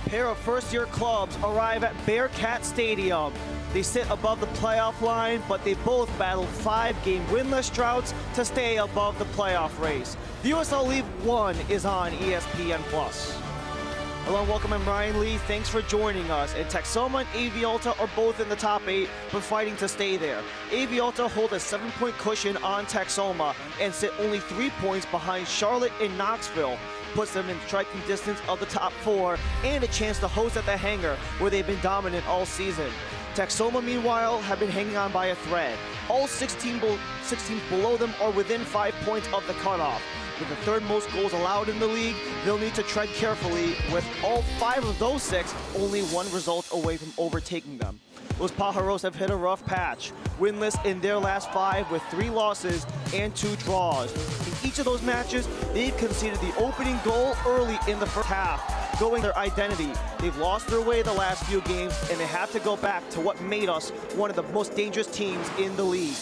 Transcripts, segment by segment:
pair of first-year clubs arrive at Bearcat Stadium. They sit above the playoff line, but they both battled 5-game winless droughts to stay above the playoff race. The USL League One is on ESPN+. Hello and welcome, I'm Ryan Lee. Thanks for joining us. And Texoma and AV Alta are both in the top 8, but fighting to stay there. AV Alta hold a 7-point cushion on Texoma and sit only 3 points behind Charlotte and Knoxville. Puts them in striking distance of the top 4 and a chance to host at the Hangar, where they've been dominant all season. Texoma, meanwhile, have been hanging on by a thread. All 16 teams below them are within 5 points of the cutoff. With the third most goals allowed in the league, they'll need to tread carefully, with all 5 of those 6 only 1 result away from overtaking them. Los Pájaros have hit a rough patch, winless in their last 5 with 3 losses and 2 draws. In each of those matches, they've conceded the opening goal early in the first half, going their identity. They've lost their way the last few games, and they have to go back to what made us one of the most dangerous teams in the league.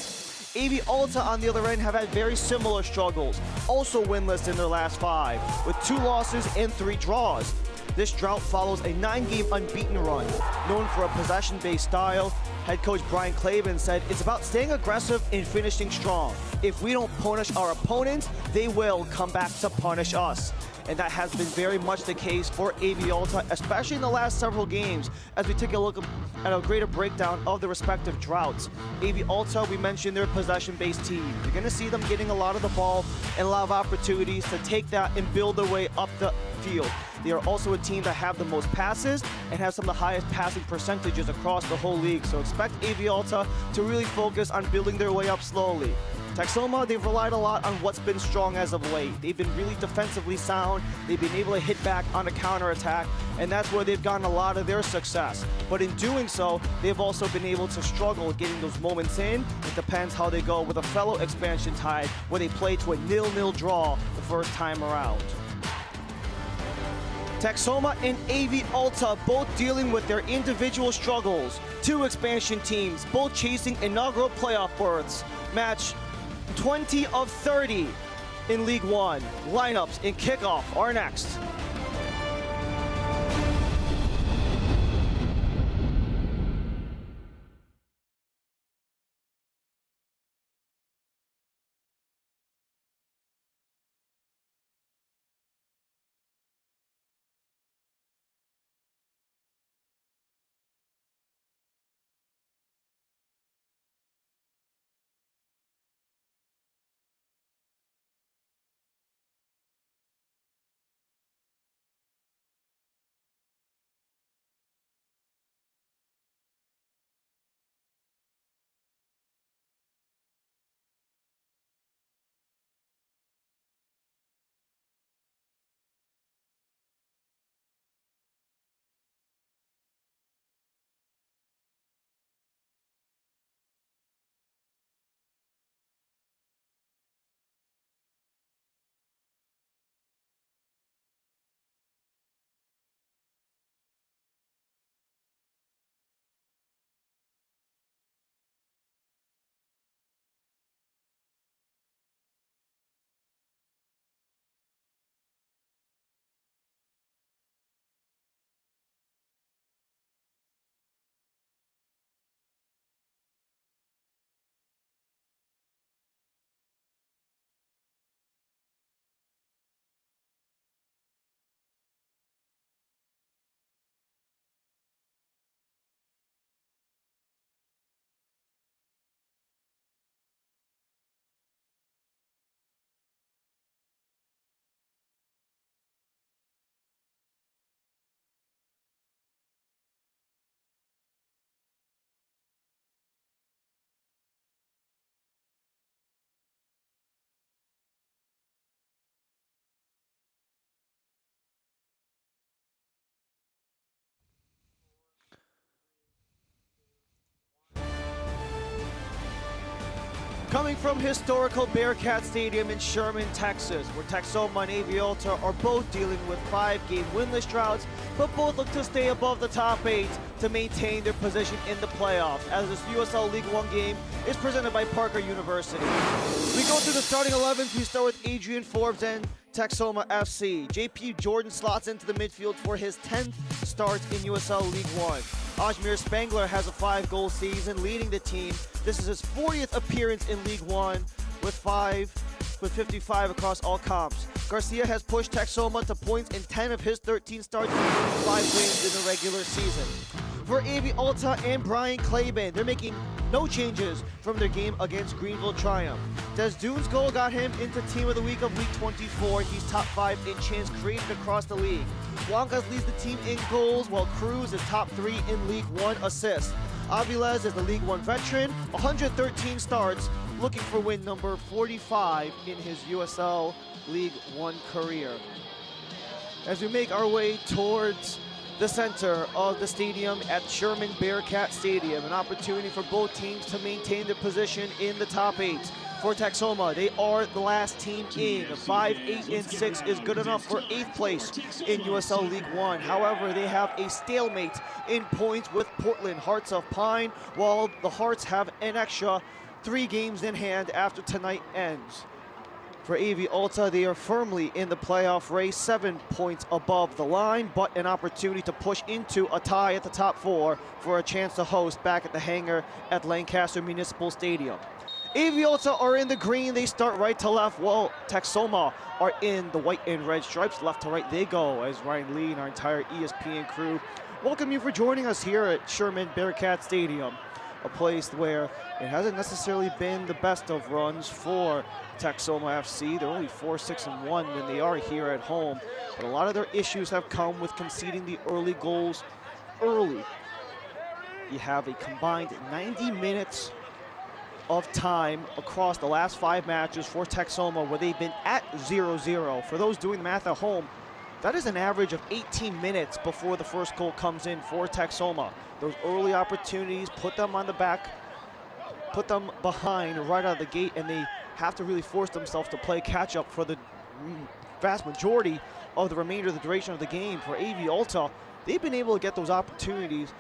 AV Alta, on the other end, have had very similar struggles, also winless in their last 5, with 2 losses and 3 draws. This drought follows a 9-game unbeaten run. Known for a possession-based style, head coach Brian Clavin said it's about staying aggressive and finishing strong. If we don't punish our opponents, they will come back to punish us. And that has been very much the case for AV Alta, especially in the last several games, as we take a look at a greater breakdown of the respective droughts. AV Alta, we mentioned, they're a possession-based team. You're going to see them getting a lot of the ball and a lot of opportunities to take that and build their way up the field. They are also a team that have the most passes and have some of the highest passing percentages across the whole league. So expect AV Alta to really focus on building their way up slowly. Texoma, they've relied a lot on what's been strong as of late. They've been really defensively sound. They've been able to hit back on a counterattack, and that's where they've gotten a lot of their success. But in doing so, they've also been able to struggle getting those moments in. It depends how they go with a fellow expansion tie, where they play to a 0-0 draw the first time around. Texoma and AV Alta both dealing with their individual struggles. 2 expansion teams, both chasing inaugural playoff berths. Match 20 of 30 in League One. Lineups in Kickoff are next. Coming from historical Bearcat Stadium in Sherman, Texas, where Texoma and AV Alta are both dealing with 5-game winless droughts, but both look to stay above the top 8 to maintain their position in the playoffs, as this USL League One game is presented by Parker University. We go through the starting 11s. We start with Adrian Forbes and Texoma FC. JP Jordan slots into the midfield for his 10th start in USL League One. Ajmer Spangler has a 5-goal season leading the team. This is his 40th appearance in League One with 55 across all comps. Garcia has pushed Texoma to points in 10 of his 13 starts and 5 wins in the regular season. For AV Alta and Brian Claben, they're making no changes from their game against Greenville Triumph. Des Dunes' goal got him into Team of the Week of League 24. He's top 5 in chance created across the league. Blancas leads the team in goals, while Cruz is top 3 in League One assists. Avilés is the League One veteran, 113 starts, looking for win number 45 in his USL League One career. As we make our way towards the center of the stadium at Sherman Bearcat Stadium, an opportunity for both teams to maintain their position in the top 8. For Texoma, they are the last team in. 5, 8, and 6 is good enough for 8th place in USL League One. However, they have a stalemate in points with Portland Hearts of Pine, while the Hearts have an extra 3 games in hand after tonight ends. For AV Alta, they are firmly in the playoff race, 7 points above the line, but an opportunity to push into a tie at the top 4 for a chance to host back at the hangar at Lancaster Municipal Stadium. AV Alta are in the green, they start right to left, while Texoma are in the white and red stripes. Left to right they go, as Ryan Lee and our entire ESPN crew welcome you for joining us here at Sherman Bearcat Stadium, a place where it hasn't necessarily been the best of runs for Texoma FC. They're only 4-6-1 when they are here at home, but a lot of their issues have come with conceding the early goals early. You have a combined 90 minutes of time across the last 5 matches for Texoma, where they've been at 0-0. For those doing the math at home, that is an average of 18 minutes before the first goal comes in for Texoma. Those early opportunities put them on the back, put them behind right out of the gate, and they have to really force themselves to play catch up for the vast majority of the remainder of the duration of the game. For AV Alta, they've been able to get those opportunities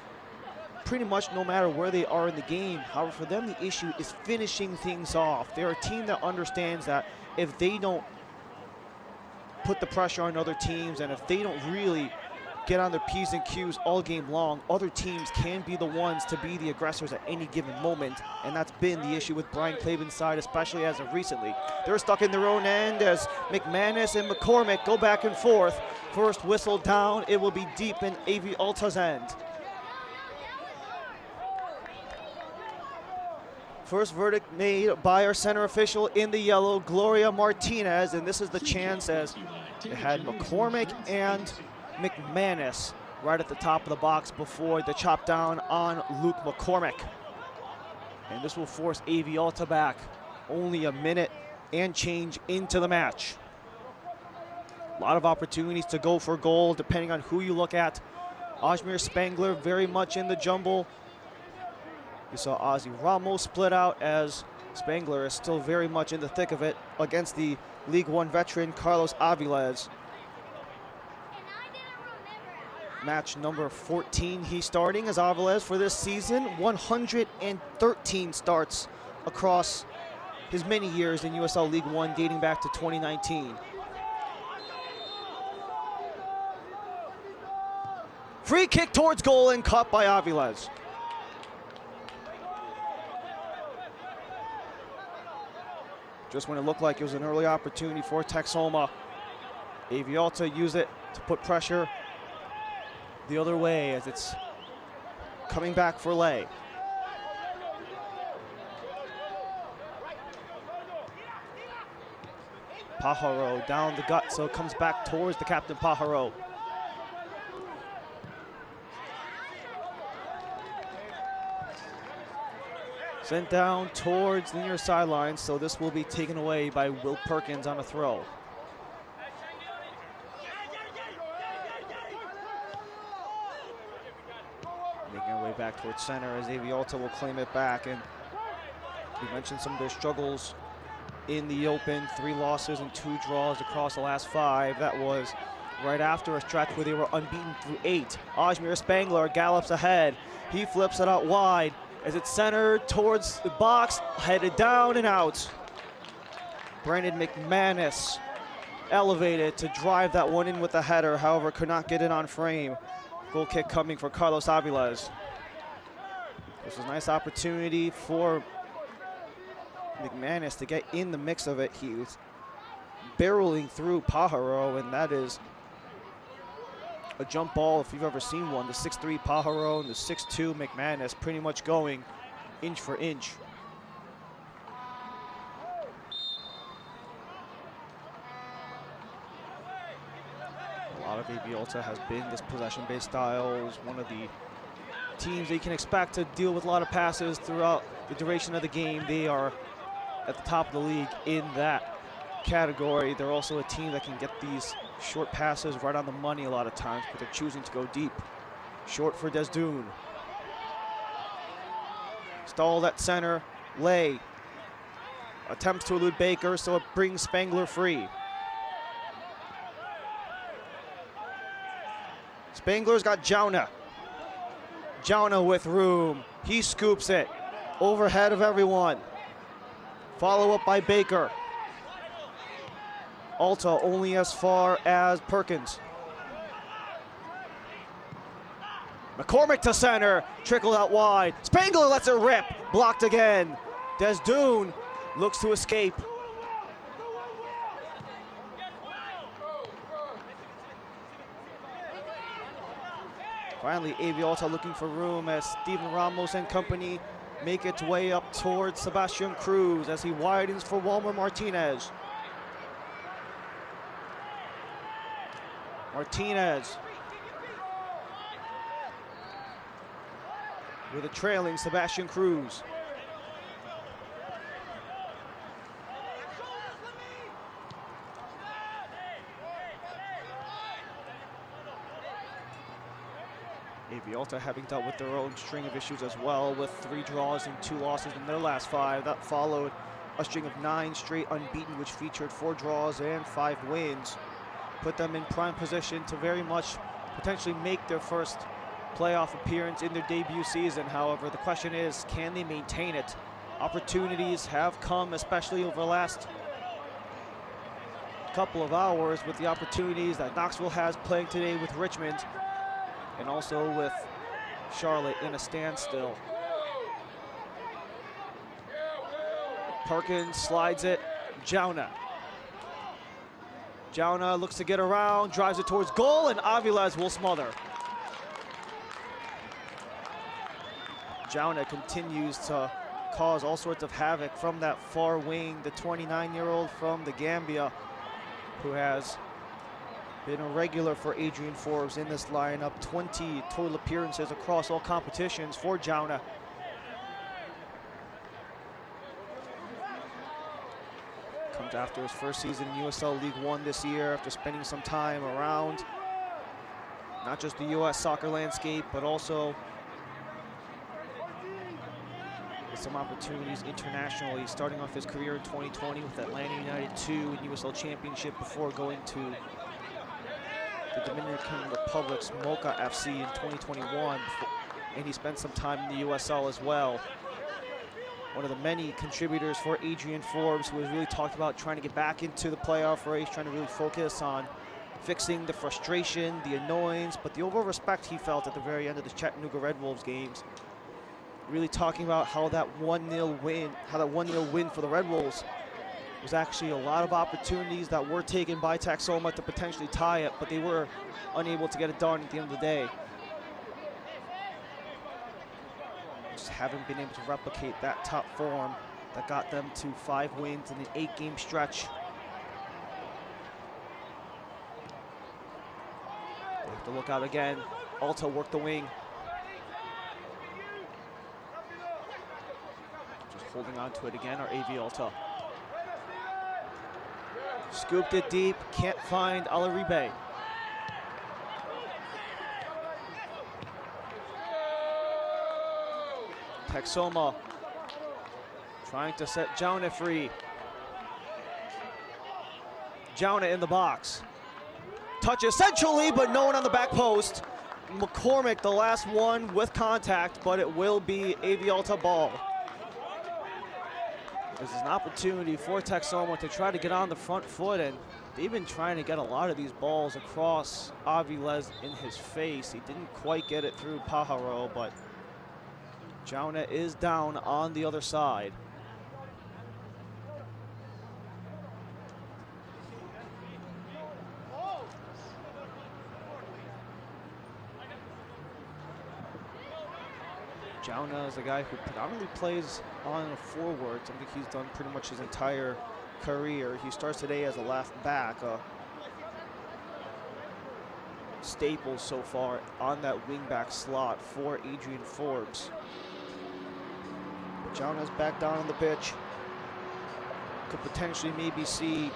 pretty much no matter where they are in the game. However, for them, the issue is finishing things off. They're a team that understands that if they don't put the pressure on other teams, and if they don't really get on their P's and Q's all game long, other teams can be the ones to be the aggressors at any given moment, and that's been the issue with Brian Claben's side, especially as of recently. They're stuck in their own end as McManus and McCormick go back and forth. First whistle down, it will be deep in AV Alta's end. First verdict made by our center official in the yellow, Gloria Martinez, and this is the chance as it had McCormick and McManus right at the top of the box before the chop down on Luke McCormick. And this will force AV Alta back only a minute and change into the match. A lot of opportunities to go for goal depending on who you look at. Ajmer Spangler very much in the jumble. We saw Ozzy Ramos split out as Spangler is still very much in the thick of it against the League One veteran Carlos Avilés. Match number 14 he's starting as Avilés for this season. 113 starts across his many years in USL League One dating back to 2019. Free kick towards goal and caught by Avilés. Just when it looked like it was an early opportunity for Texoma, AV Alta used it to put pressure the other way as it's coming back for Lay. Pajaro down the gut, so it comes back towards the captain Pajaro. Sent down towards the near sideline, so this will be taken away by Will Perkins on a throw. Making our way back towards center as AV Alta will claim it back. And we mentioned some of their struggles in the open. 3 losses and 2 draws across the last 5. That was right after a stretch where they were unbeaten through 8. Ajmer Spangler gallops ahead. He flips it out wide as it's centered towards the box, headed down and out. Brandon McManus elevated to drive that one in with the header, however, could not get it on frame. Goal kick coming for Carlos Aviles. This is a nice opportunity for McManus to get in the mix of it. He was barreling through Pajaro, and that is a jump ball if you've ever seen one. The 6'3" Pajaro and the 6'2" McManus pretty much going inch for inch. A lot of AV Alta has been this possession-based style. Is one of the teams that you can expect to deal with a lot of passes throughout the duration of the game. They are at the top of the league in that category. They're also a team that can get these short passes right on the money a lot of times, but they're choosing to go deep. Short for Desdoon. Stalled at center. Lay attempts to elude Baker, so it brings Spangler free. Spangler's got Jauna. Jauna with room. He scoops it overhead of everyone. Follow up by Baker. Alta only as far as Perkins. McCormick to center, trickled out wide. Spangler lets it rip, blocked again. Desdoon looks to escape. Finally, AV Alta looking for room as Steven Ramos and company make its way up towards Sebastian Cruz as he widens for Walmer Martinez. Martinez with a trailing Sebastian Cruz. AV Alta having dealt with their own string of issues as well, with 3 draws and 2 losses in their last 5. That followed a string of 9 straight unbeaten, which featured 4 draws and 5 wins. Put them in prime position to very much potentially make their first playoff appearance in their debut season. However, the question is, can they maintain it? Opportunities have come, especially over the last couple of hours, with the opportunities that Knoxville has playing today with Richmond, and also with Charlotte in a standstill. Perkins slides it. Jauna. Jauna looks to get around, drives it towards goal, and Aviles will smother. Jauna continues to cause all sorts of havoc from that far wing, the 29-year-old from the Gambia, who has been a regular for Adrian Forbes in this lineup. 20 total appearances across all competitions for Jauna. Comes after his first season in USL League One this year, after spending some time around not just the US soccer landscape, but also with some opportunities internationally, starting off his career in 2020 with Atlanta United 2 in USL Championship before going to the Dominican Republic's Mocha FC in 2021, and he spent some time in the USL as well. One of the many contributors for Adrian Forbes, who has really talked about trying to get back into the playoff race, trying to really focus on fixing the frustration, the annoyance, but the overall respect he felt at the very end of the Chattanooga Red Wolves games. Really talking about how that 1-0 win for the Red Wolves was actually a lot of opportunities that were taken by Texoma to potentially tie it, but they were unable to get it done at the end of the day. Just haven't been able to replicate that top form that got them to 5 wins in an 8-game stretch. They have to look out again. Alta work the wing. Just holding on to it again, our AV Alta. Scooped it deep, can't find Alaribe. Texoma trying to set Jauna free. Jauna in the box. Touches centrally, but no one on the back post. McCormick, the last one with contact, but it will be AV Alta ball. This is an opportunity for Texoma to try to get on the front foot and They've been trying to get a lot of these balls across Aviles in his face. He didn't quite get it through Pajaro, but Jauna is down on the other side. Jauna is a guy who predominantly plays on a forward, something he's done pretty much his entire career. He starts today as a left back, a staple so far on that wingback slot for Adrian Forbes. Jauna's back down on the pitch. Could potentially maybe see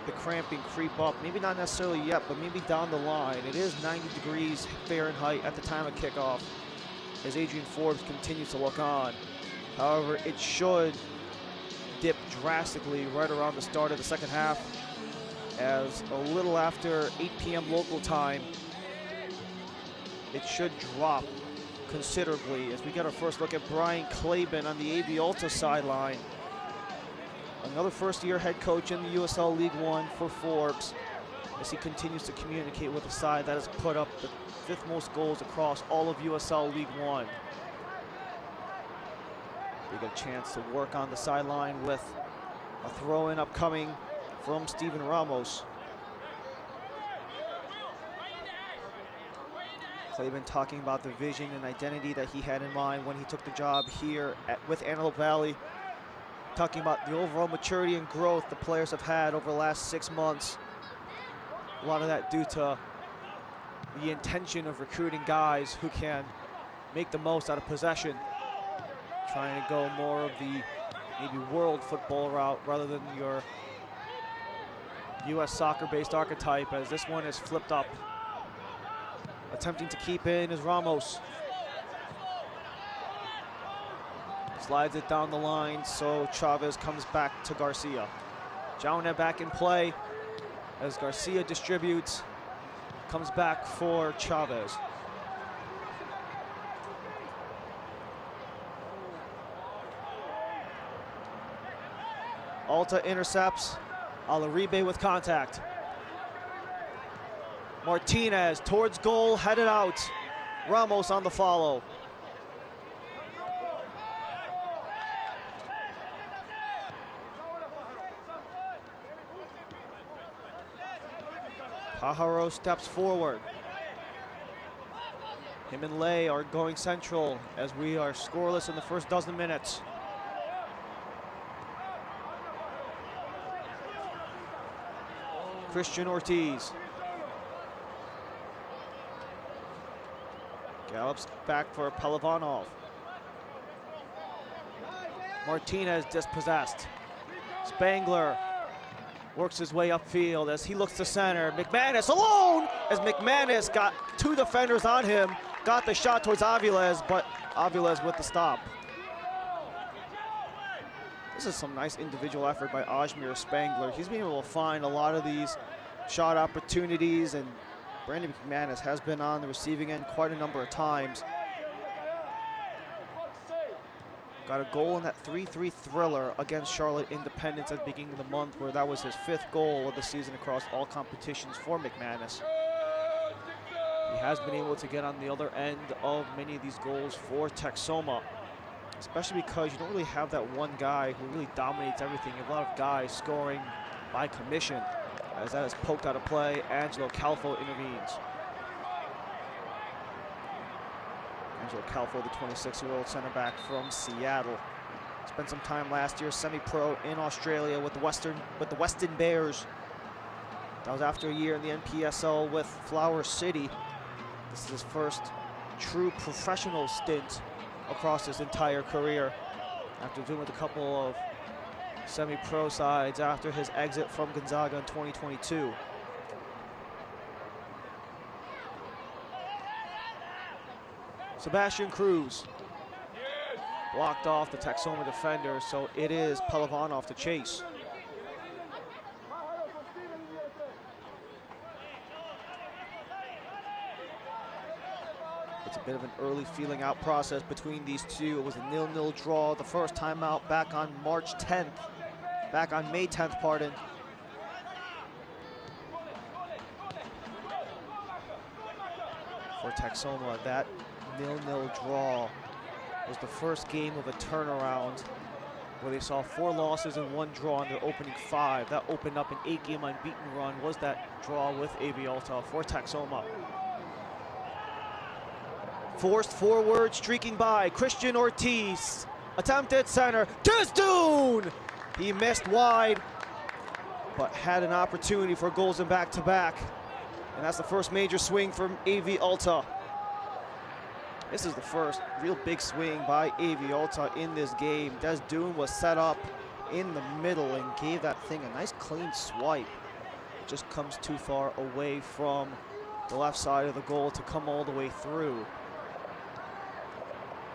the cramping creep up. Maybe not necessarily yet, but maybe down the line. It is 90 degrees Fahrenheit at the time of kickoff as Adrian Forbes continues to look on. However, it should dip drastically right around the start of the second half, as a little after 8 p.m. local time, it should drop considerably as we get our first look at Brian Claben on the AV Alta sideline. Another first-year head coach in the USL League One for Forbes, as he continues to communicate with a side that has put up the 5th most goals across all of USL League One. They get a chance to work on the sideline with a throw-in upcoming from Steven Ramos. Claben talking about the vision and identity that he had in mind when he took the job here with Antelope Valley. Talking about the overall maturity and growth the players have had over the last 6 months. A lot of that due to the intention of recruiting guys who can make the most out of possession. Trying to go more of the maybe world football route rather than your US soccer-based archetype, as this one is flipped up. Attempting to keep in is Ramos. Slides it down the line, so Chavez comes back to Garcia. Jauna back in play as Garcia distributes. Comes back for Chavez. Alta intercepts. Alaribe with contact. Martinez towards goal, headed out. Ramos on the follow. Pajaro steps forward. Him and Lay are going central as we are scoreless in the first dozen minutes. Christian Ortiz. Gallops back for Pelivanov. Martinez dispossessed. Spangler works his way upfield as he looks to center. McManus alone as McManus got 2 defenders on him. Got the shot towards Aviles, but Aviles with the stop. This is some nice individual effort by Ajmir Spangler. He's been able to find a lot of these shot opportunities, and Brandon McManus has been on the receiving end quite a number of times. Got a goal in that 3-3 thriller against Charlotte Independence at the beginning of the month, where that was his 5th goal of the season across all competitions for McManus. He has been able to get on the other end of many of these goals for Texoma, especially because you don't really have that one guy who really dominates everything. You have a lot of guys scoring by commission. As that is poked out of play, Angelo Calfo intervenes. Angelo Calfo, the 26-year-old center back from Seattle. Spent some time last year semi-pro in Australia with the Weston Bears. That was after a year in the NPSL with Flower City. This is his first true professional stint across his entire career, after doing with a couple of semi-pro sides after his exit from Gonzaga in 2022. Sebastian Cruz blocked off the Texoma defender, so it is Pelivanov to chase. It's a bit of an early feeling out process between these two. It was a 0-0 draw the first time out back on May 10th, pardon. for Texoma. That 0-0 draw was the first game of a turnaround where they saw 4 losses and 1 draw in their opening 5. That opened up an 8-game unbeaten run, was that draw with AV Alta for Texoma. Forced forward, streaking by Christian Ortiz. Attempted center, Desdoon! He missed wide, but had an opportunity for goals in back-to-back. And that's the first major swing from AV Alta. This is the first real big swing by AV Alta in this game. Desdoon was set up in the middle and gave that thing a nice clean swipe. It just comes too far away from the left side of the goal to come all the way through.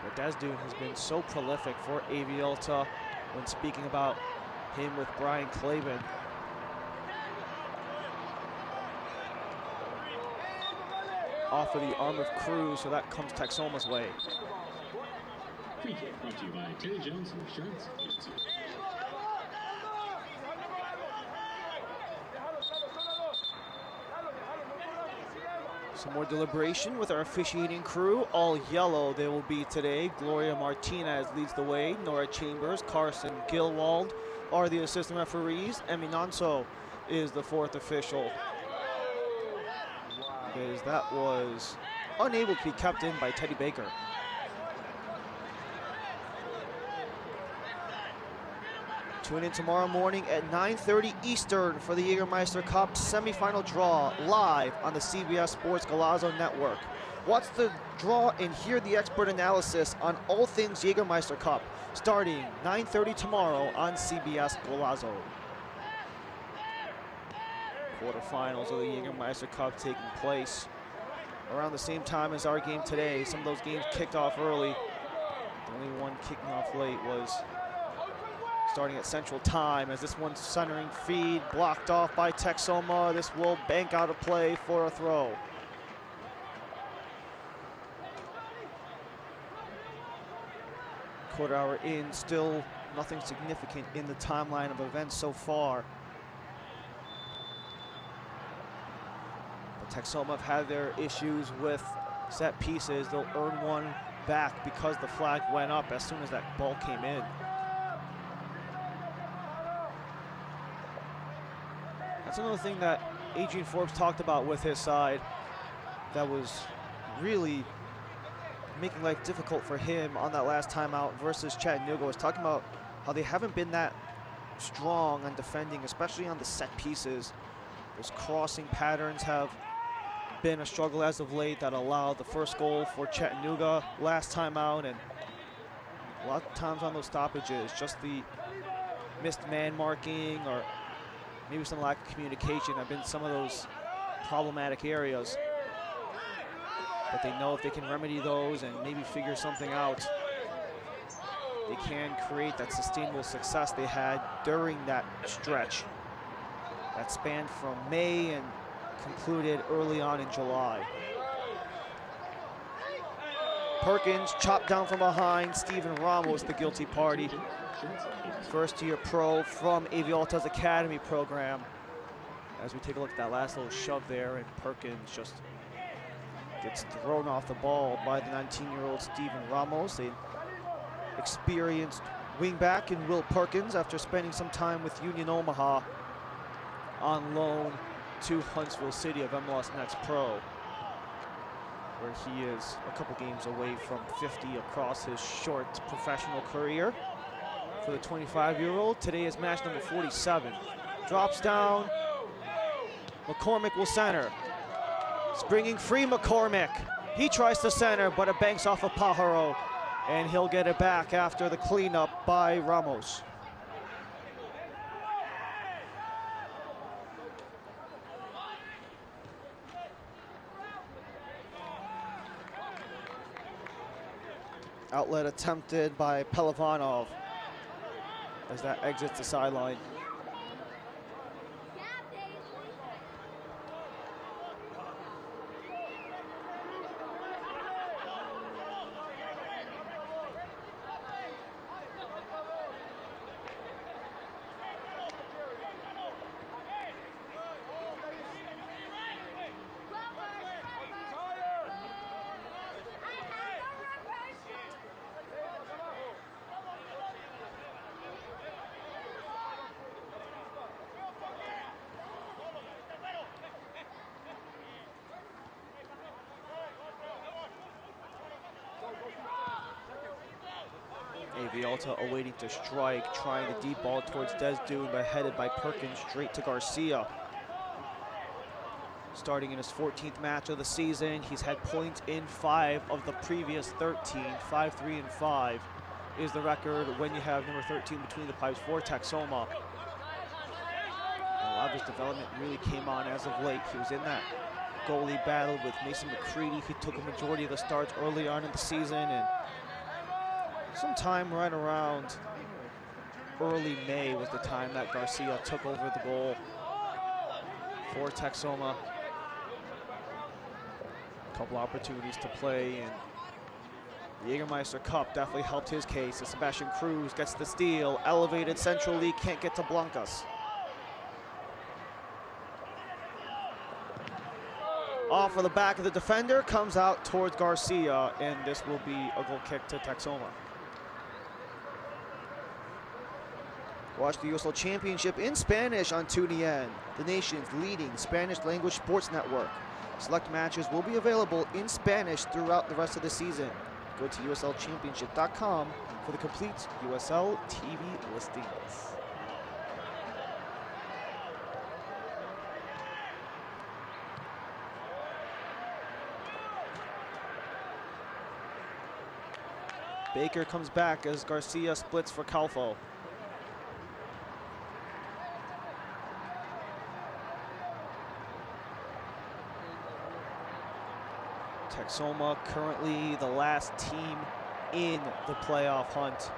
But Desdoon has been so prolific for AV Alta when speaking about him with Brian Clavin. Off of the arm of Cruz, so that comes Texoma's way. Free kick brought to you by Terry Jones Insurance Agency. Some more deliberation with our officiating crew. All yellow they will be today. Gloria Martinez leads the way. Nora Chambers, Carson Gilwald are the assistant referees. Eminanzo is the 4th official. Because that was unable to be kept in by Teddy Baker. Tune in tomorrow morning at 9:30 Eastern for the Jägermeister Cup semifinal draw live on the CBS Sports Golazo Network. Watch the draw and hear the expert analysis on all things Jägermeister Cup starting 9:30 tomorrow on CBS Golazo. Quarterfinals of the Jägermeister Cup taking place around the same time as our game today. Some of those games kicked off early. The only one kicking off late was starting at Central Time, as this one's centering feed blocked off by Texoma. This will bank out a play for a throw. Quarter hour in, still nothing significant in the timeline of events so far. But Texoma have had their issues with set pieces. They'll earn one back because the flag went up as soon as that ball came in. That's another thing that Adrian Forbes talked about with his side that was really making life difficult for him on that last time out versus Chattanooga. Was talking about how they haven't been that strong on defending, especially on the set pieces. Those crossing patterns have been a struggle as of late that allowed the first goal for Chattanooga last time out, and a lot of times on those stoppages, just the missed man marking or maybe some lack of communication have been some of those problematic areas. But they know if they can remedy those and maybe figure something out, they can create that sustainable success they had during that stretch that spanned from May and concluded early on in July. Perkins chopped down from behind. Steven Ramos, the guilty party. First-year pro from AV Alta's Academy program. As we take a look at that last little shove there, and Perkins just gets thrown off the ball by the 19-year-old Steven Ramos, an experienced wingback in Will Perkins after spending some time with Union Omaha on loan to Huntsville City of MLS Next Pro, where he is a couple games away from 50 across his short professional career. For the 25-year-old, today is match number 47. Drops down, McCormick will center. Springing free McCormick. He tries to center, but it banks off of Pajaro, and he'll get it back after the cleanup by Ramos. Outlet attempted by Pelivanov as that exits the sideline. AV Alta awaiting to strike, trying the deep ball towards Desdoon, but headed by Perkins straight to Garcia. Starting in his 14th match of the season, he's had points in 5 of the previous 13. 5, 3, and 5 is the record when you have number 13 between the pipes for Texoma. A lot of his development really came on as of late. He was in that goalie battle with Mason McCready. He took a majority of the starts early on in the season, and sometime right around early May was the time that Garcia took over the goal for Texoma. A couple opportunities to play, and the Jägermeister Cup definitely helped his case as Sebastian Cruz gets the steal. Elevated Central League, can't get to Blancas. Off of the back of the defender, comes out towards Garcia, and this will be a goal kick to Texoma. Watch the USL Championship in Spanish on TuneIn, the nation's leading Spanish language sports network. Select matches will be available in Spanish throughout the rest of the season. Go to uslchampionship.com for the complete USL TV listings. Baker comes back as Garcia splits for Calfo. Texoma currently the last team in the playoff hunt,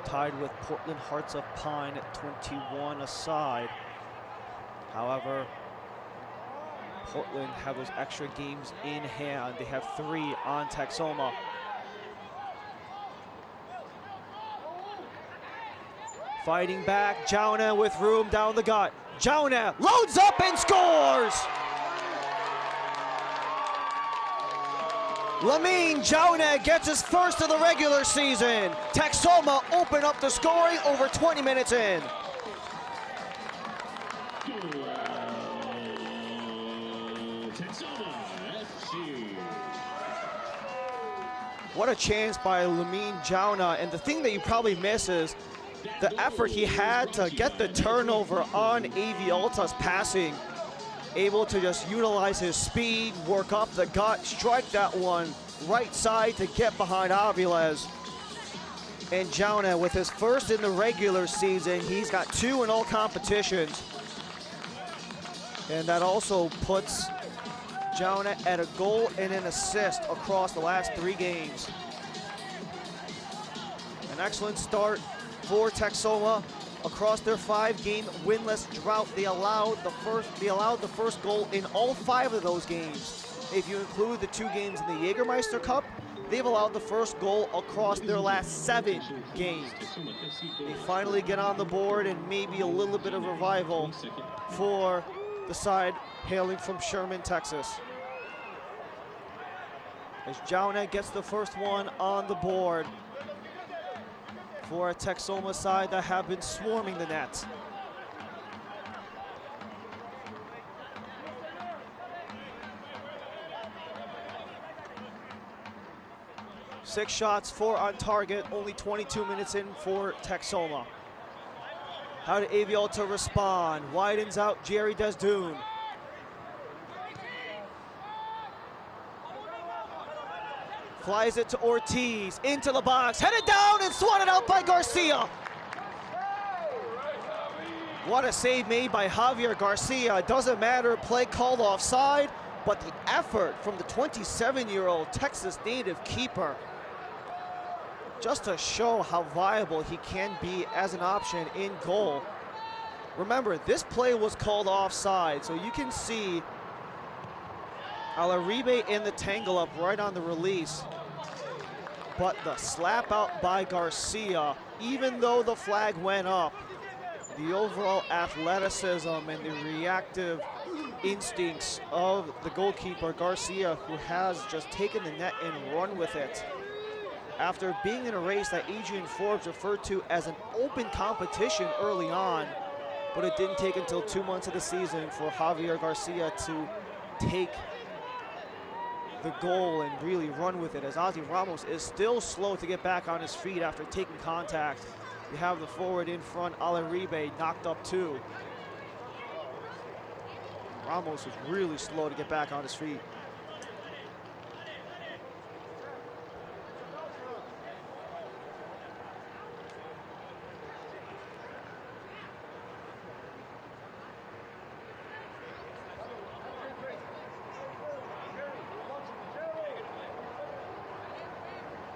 tied with Portland Hearts of Pine at 21 aside. However, Portland have those extra games in hand. They have 3 on Texoma. Fighting back, Jauna with room down the gut. Jauna loads up and scores! Lamine Jauna gets his first of the regular season. Texoma open up the scoring over 20 minutes in. Texoma FC. What a chance by Lamine Jauna, and the thing that you probably miss is the effort he had to get the turnover on AV Alta's passing. Able to just utilize his speed, work up the gut, strike that one right side to get behind Aviles. And Jauna with his first in the regular season, he's got 2 in all competitions. And that also puts Jauna at a goal and an assist across the last 3 games. An excellent start for Texoma. Across their 5-game winless drought, they allowed the first goal in all 5 of those games. If you include the 2 games in the Jägermeister Cup, they've allowed the first goal across their last 7 games. They finally get on the board, and maybe a little bit of revival for the side hailing from Sherman, Texas. As Jauna gets the first one on the board for a Texoma side that have been swarming the net. Six shots, 4 on target, only 22 minutes in for Texoma. How did AV Alta respond? Widens out Jerry Desdoon. Flies it to Ortiz, into the box, headed down and swatted out by Garcia. What a save made by Javier Garcia. Doesn't matter, play called offside, but the effort from the 27-year-old Texas native keeper, just to show how viable he can be as an option in goal. Remember, this play was called offside, so you can see Alaribe in the tangle up right on the release. But the slap out by Garcia, even though the flag went up, the overall athleticism and the reactive instincts of the goalkeeper, Garcia, who has just taken the net and run with it. After being in a race that Adrian Forbes referred to as an open competition early on, but it didn't take until 2 months of the season for Javier Garcia to take the goal and really run with it, as Ozzy Ramos is still slow to get back on his feet after taking contact. You have the forward in front, Alaribe, knocked up too. Ramos is really slow to get back on his feet.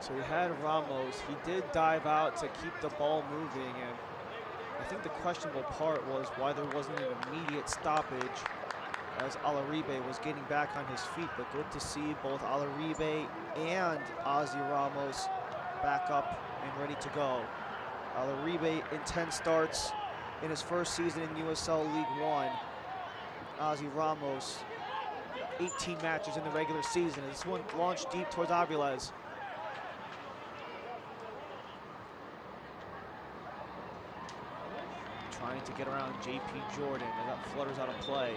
So he had Ramos. He did dive out to keep the ball moving, and I think the questionable part was why there wasn't an immediate stoppage as Alaribe was getting back on his feet. But good to see both Alaribe and Ozzy Ramos back up and ready to go. Alaribe in 10 starts in his first season in USL League One. Ozzy Ramos, 18 matches in the regular season. This one launched deep towards Aviles. Trying to get around JP Jordan, and that flutters out of play.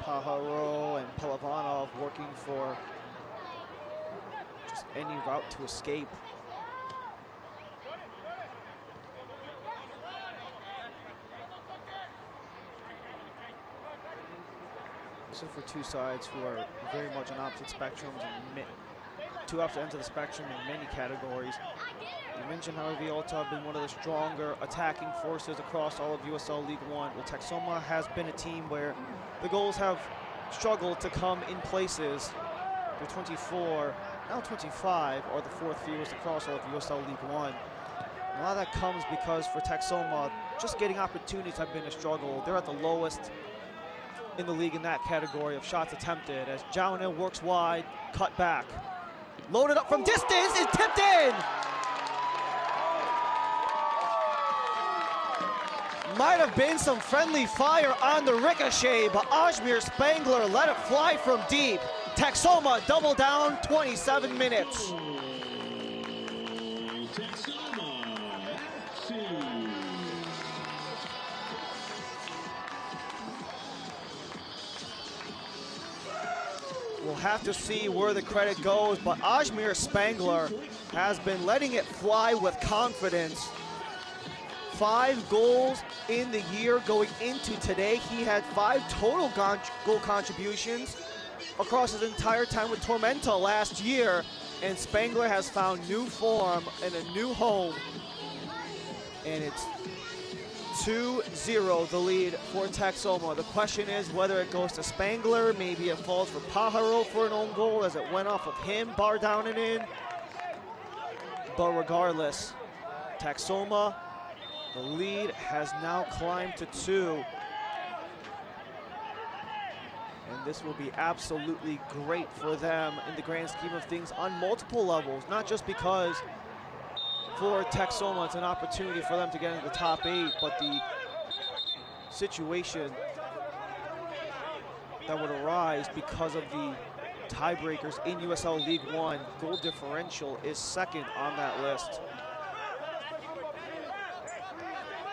Pajaro and Pelavanov working for just any route to escape. This is for two sides who are very much on opposite spectrums and two opposite ends of the spectrum in many categories. You mentioned how AV Alta have been one of the stronger attacking forces across all of USL League One. Well, Texoma has been a team where the goals have struggled to come in places. They're 24, now 25, are the fourth fewest across all of USL League One. And a lot of that comes because for Texoma, just getting opportunities have been a struggle. They're at the lowest in the league in that category of shots attempted, as Jownil works wide, cut back. Loaded up from distance, is tipped in! Might have been some friendly fire on the ricochet, but Ajmer Spangler let it fly from deep. Texoma double down, 27 minutes. Texoma FC. We'll have to see where the credit goes, but Ajmer Spangler has been letting it fly with confidence. 5 goals in the year going into today. He had 5 total goal contributions across his entire time with Tormenta last year, and Spangler has found new form and a new home, and it's 2-0 the lead for Texoma. The question is whether it goes to Spangler, maybe it falls for Pajaro for an own goal as it went off of him, bar down and in. But regardless, Texoma, the lead has now climbed to 2. And this will be absolutely great for them in the grand scheme of things on multiple levels, not just because for Texoma it's an opportunity for them to get into the top 8, but the situation that would arise because of the tiebreakers in USL League One. Goal differential is second on that list.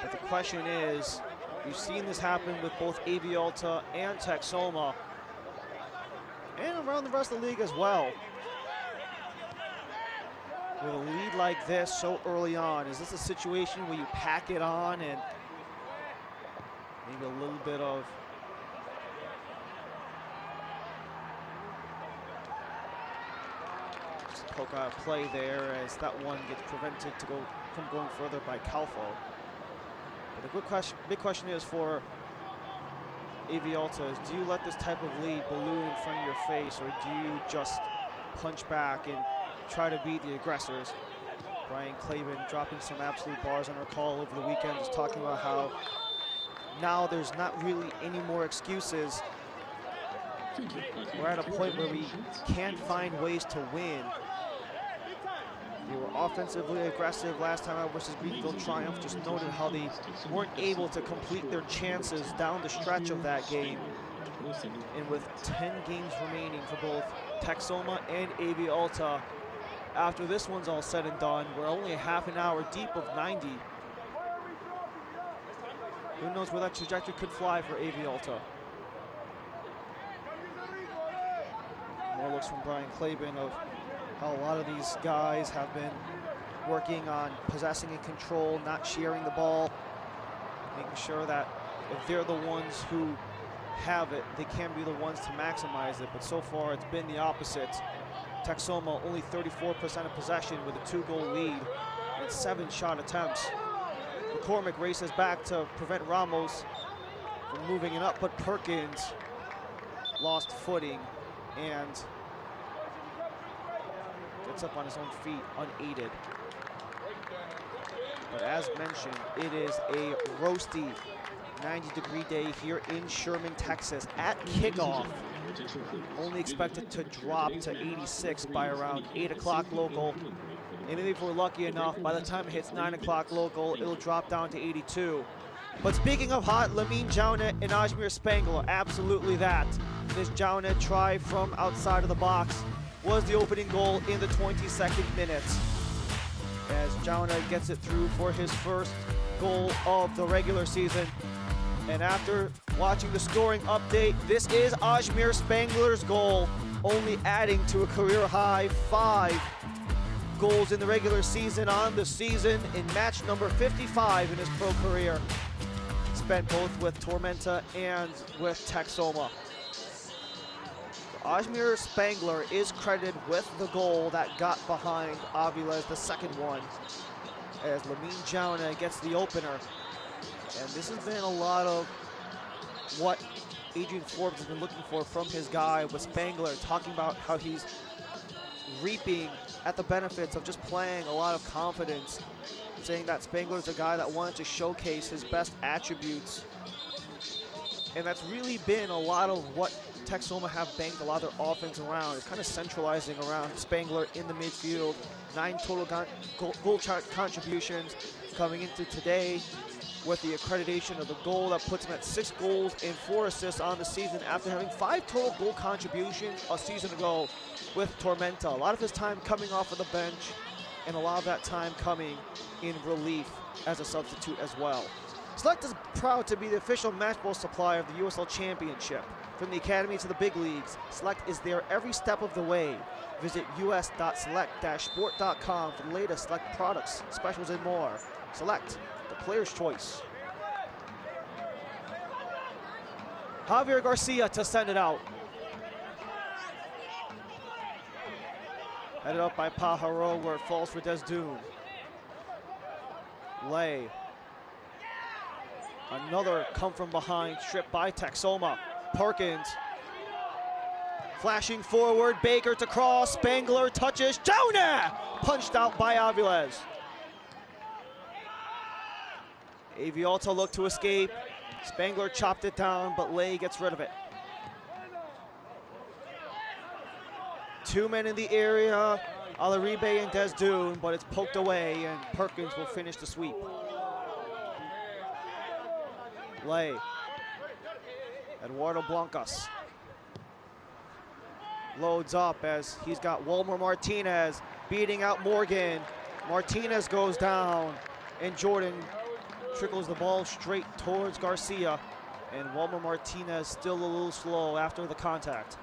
But the question is, we've seen this happen with both AV Alta and Texoma, and around the rest of the league as well. With a lead like this so early on, is this a situation where you pack it on and maybe a little bit of just poke out play there as that one gets prevented to go from going further by Calfo? But the big question is for AV Alta is, do you let this type of lead balloon in front of your face, or do you just punch back and try to beat the aggressors? Brian Clavin dropping some absolute bars on our call over the weekend, just talking about how now there's not really any more excuses. We're at a point where we can't find ways to win. They were offensively aggressive last time out versus Greenville Triumph. Just noted how they weren't able to complete their chances down the stretch of that game. And with 10 games remaining for both Texoma and AV Alta, after this one's all said and done, we're only a half an hour deep of 90. Who knows where that trajectory could fly for AV Alta. More looks from Brian Claiborne of how a lot of these guys have been working on possessing and control, not sharing the ball, making sure that if they're the ones who have it, they can be the ones to maximize it. But so far it's been the opposite. Texoma only 34% of possession with a 2-goal lead and 7 shot attempts. McCormick races back to prevent Ramos from moving it up, but Perkins lost footing and gets up on his own feet unaided. But as mentioned, it is a roasty 90-degree day here in Sherman, Texas at Kickoff. Only expected to drop to 86 by around 8 o'clock local. And if we're lucky enough, by the time it hits 9 o'clock local, it'll drop down to 82. But speaking of hot, Lamine Jauna and Ajmer Spangler, absolutely that. This Jauna try from outside of the box was the opening goal in the 22nd minute. As Jauna gets it through for his first goal of the regular season. And after watching the scoring update, this is Ajmer Spangler's goal, only adding to a career-high 5 goals in the regular season on the season in match number 55 in his pro career. Spent both with Tormenta and with Texoma. Ajmer Spangler is credited with the goal that got behind Aviles, the second one, as Lamine Jauna gets the opener. And this has been a lot of what Adrian Forbes has been looking for from his guy with Spangler, talking about how he's reaping at the benefits of just playing a lot of confidence, saying that Spangler's a guy that wanted to showcase his best attributes. And that's really been a lot of what Texoma have banked a lot of their offense around. It's kind of centralizing around Spangler in the midfield. 9 total goal contributions coming into today, with the accreditation of the goal that puts him at 6 goals and 4 assists on the season after having 5 total goal contributions a season ago with Tormenta. A lot of his time coming off of the bench and a lot of that time coming in relief as a substitute as well. Select is proud to be the official match ball supplier of the USL Championship. From the Academy to the big leagues, Select is there every step of the way. Visit us.select-sport.com for the latest Select products, specials, and more. Select, the player's choice. Javier Garcia to send it out. Headed up by Pajaro, where it falls for Desdoon. Lay. Another come from behind, stripped by Texoma. Perkins. Flashing forward, Baker to cross, Spangler touches, Jauna! Punched out by Aviles. AV Alta looked to escape. Spangler chopped it down, but Lay gets rid of it. 2 men in the area, Alaribe and Desdoon, but it's poked away, and Perkins will finish the sweep. Lay. Eduardo Blancas loads up as he's got Walmer Martinez beating out Morgan. Martinez goes down, and Jordan trickles the ball straight towards Garcia, and Walmer Martinez still a little slow after the contact.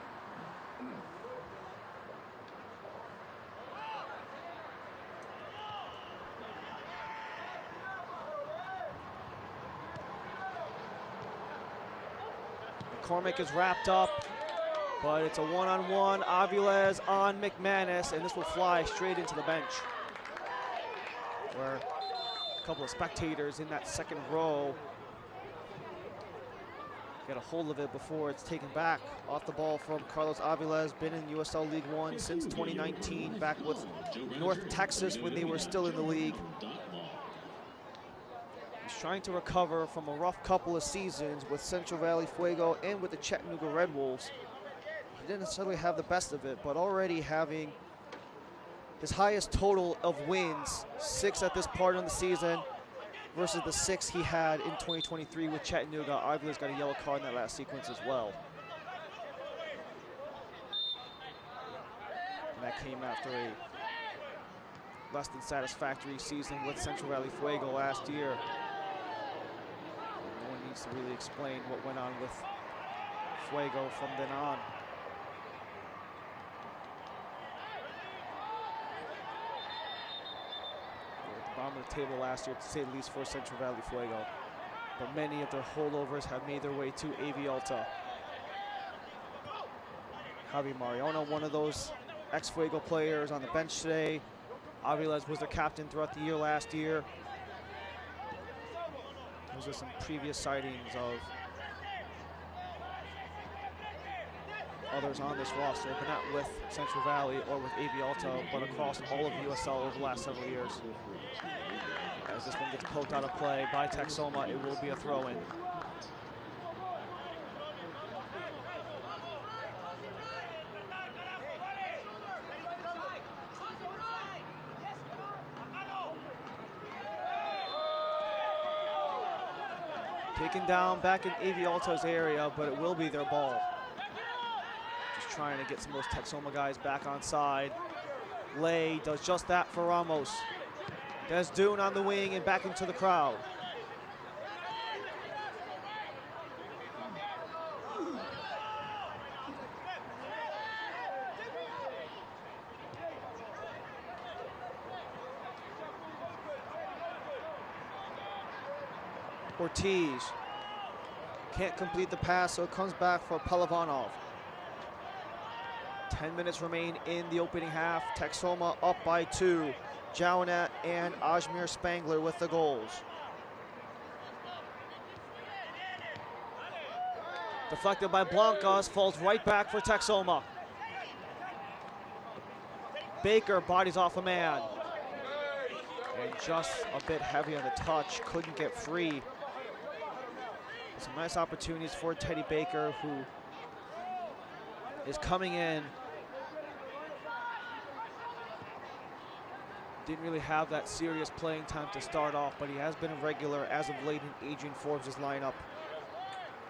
McCormick is wrapped up, but it's a one-on-one. Aviles on McManus, and this will fly straight into the bench, where a couple of spectators in that second row get a hold of it before it's taken back off the ball from Carlos Aviles. Been in USL League One since 2019, back with North Texas when they were still in the league. He's trying to recover from a rough couple of seasons with Central Valley Fuego and with the Chattanooga Red Wolves. He didn't necessarily have the best of it, but already having his highest total of wins, 6 at this part of the season, versus the 6 he had in 2023 with Chattanooga. Avila's got a yellow card in that last sequence as well. And that came after a less than satisfactory season with Central Valley Fuego last year. No one needs to really explain what went on with Fuego from then on. Bottom of the table last year, to say the least, for Central Valley Fuego. But many of their holdovers have made their way to AV Alta. Javi Mariano, one of those ex-Fuego players, on the bench today. Aviles was their captain throughout the year last year. Those are some previous sightings of others on this roster, but not with Central Valley or with AV Alta, but across all of USL over the last several years. As this one gets poked out of play by Texoma, it will be a throw-in. Taken down back in AV Alta's area, but it will be their ball. Just trying to get some of those Texoma guys back on side. Lay does just that for Ramos. Des Dune on the wing and back into the crowd. Ortiz can't complete the pass, so it comes back for Palavanov. 10 minutes remain in the opening half. Texoma up by 2. Jawanet and Ajmer Spangler with the goals. Deflected by Blancas, falls right back for Texoma. Baker bodies off a man. And just a bit heavy on the touch, couldn't get free. Some nice opportunities for Teddy Baker, who is coming in. Didn't really have that serious playing time to start off, but he has been a regular as of late in Adrian Forbes' lineup.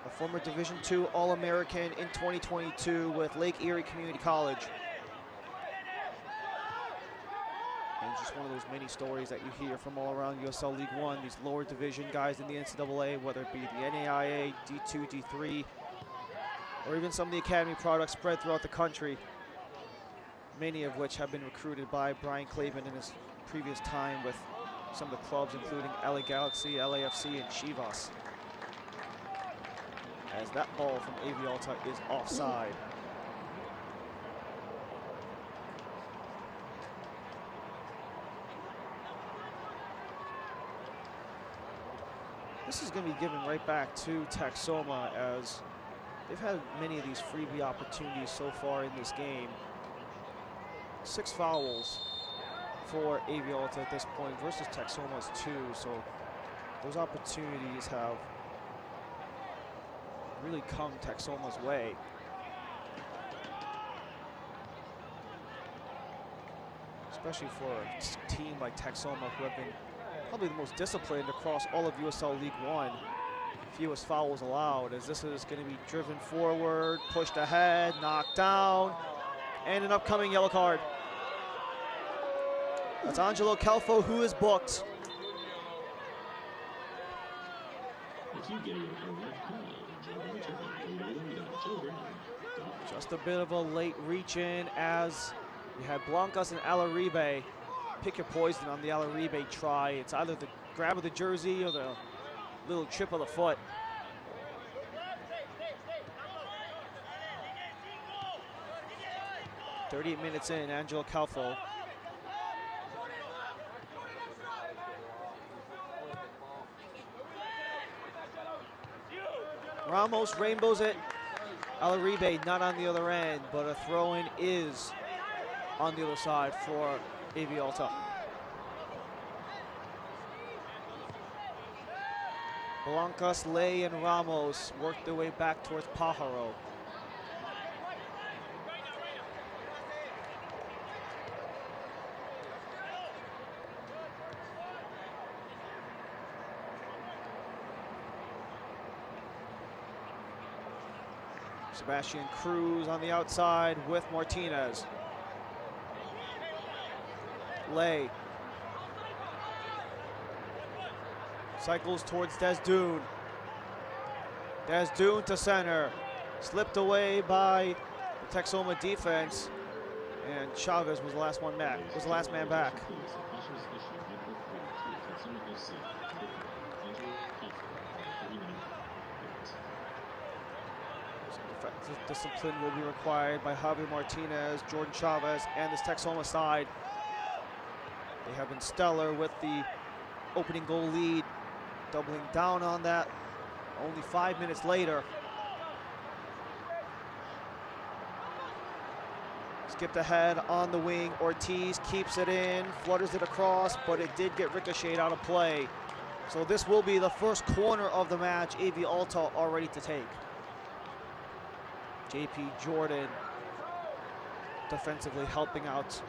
A former Division II All-American in 2022 with Lake Erie Community College. And just one of those many stories that you hear from all around USL League One, these lower division guys in the NCAA, whether it be the NAIA, D2, D3, or even some of the Academy products spread throughout the country, many of which have been recruited by Brian Clavin in his previous time with some of the clubs, including LA Galaxy, LAFC, and Chivas. As that ball from AV Alta is offside. This is going to be given right back to Texoma, as they've had many of these freebie opportunities so far in this game. 6 fouls for AV Alta at this point versus Texoma's 2, so those opportunities have really come Texoma's way. Especially for a team like Texoma, who have been probably the most disciplined across all of USL League One. Fewest fouls allowed, as this is going to be driven forward, pushed ahead, knocked down, and an upcoming yellow card. That's Angelo Calfo, who is booked. Just a bit of a late reach in, as you had Blancas and Alaribe. Pick your poison on the Alaribe try. It's either the grab of the jersey or the little chip of the foot. "38 minutes in, Angelo Calfo. Ramos rainbows it. Alaribe not on the other end, but a throw-in is on the other side for AV Alta. Blancas, Ley, and Ramos work their way back towards Pajaro. Sebastian Cruz on the outside with Martinez. Lay. Cycles towards Desdune. Desdune to center. Slipped away by the Texoma defense. And Chavez was the last one back. Was the last man back. Discipline will be required by Javier Martinez, Jordan Chavez, and this Texoma side. They have been stellar with the opening goal lead, doubling down on that only 5 minutes later. Skipped ahead on the wing. Ortiz keeps it in, flutters it across, but it did get ricocheted out of play. So this will be the first corner of the match. AV Alta are ready to take. JP Jordan defensively helping out.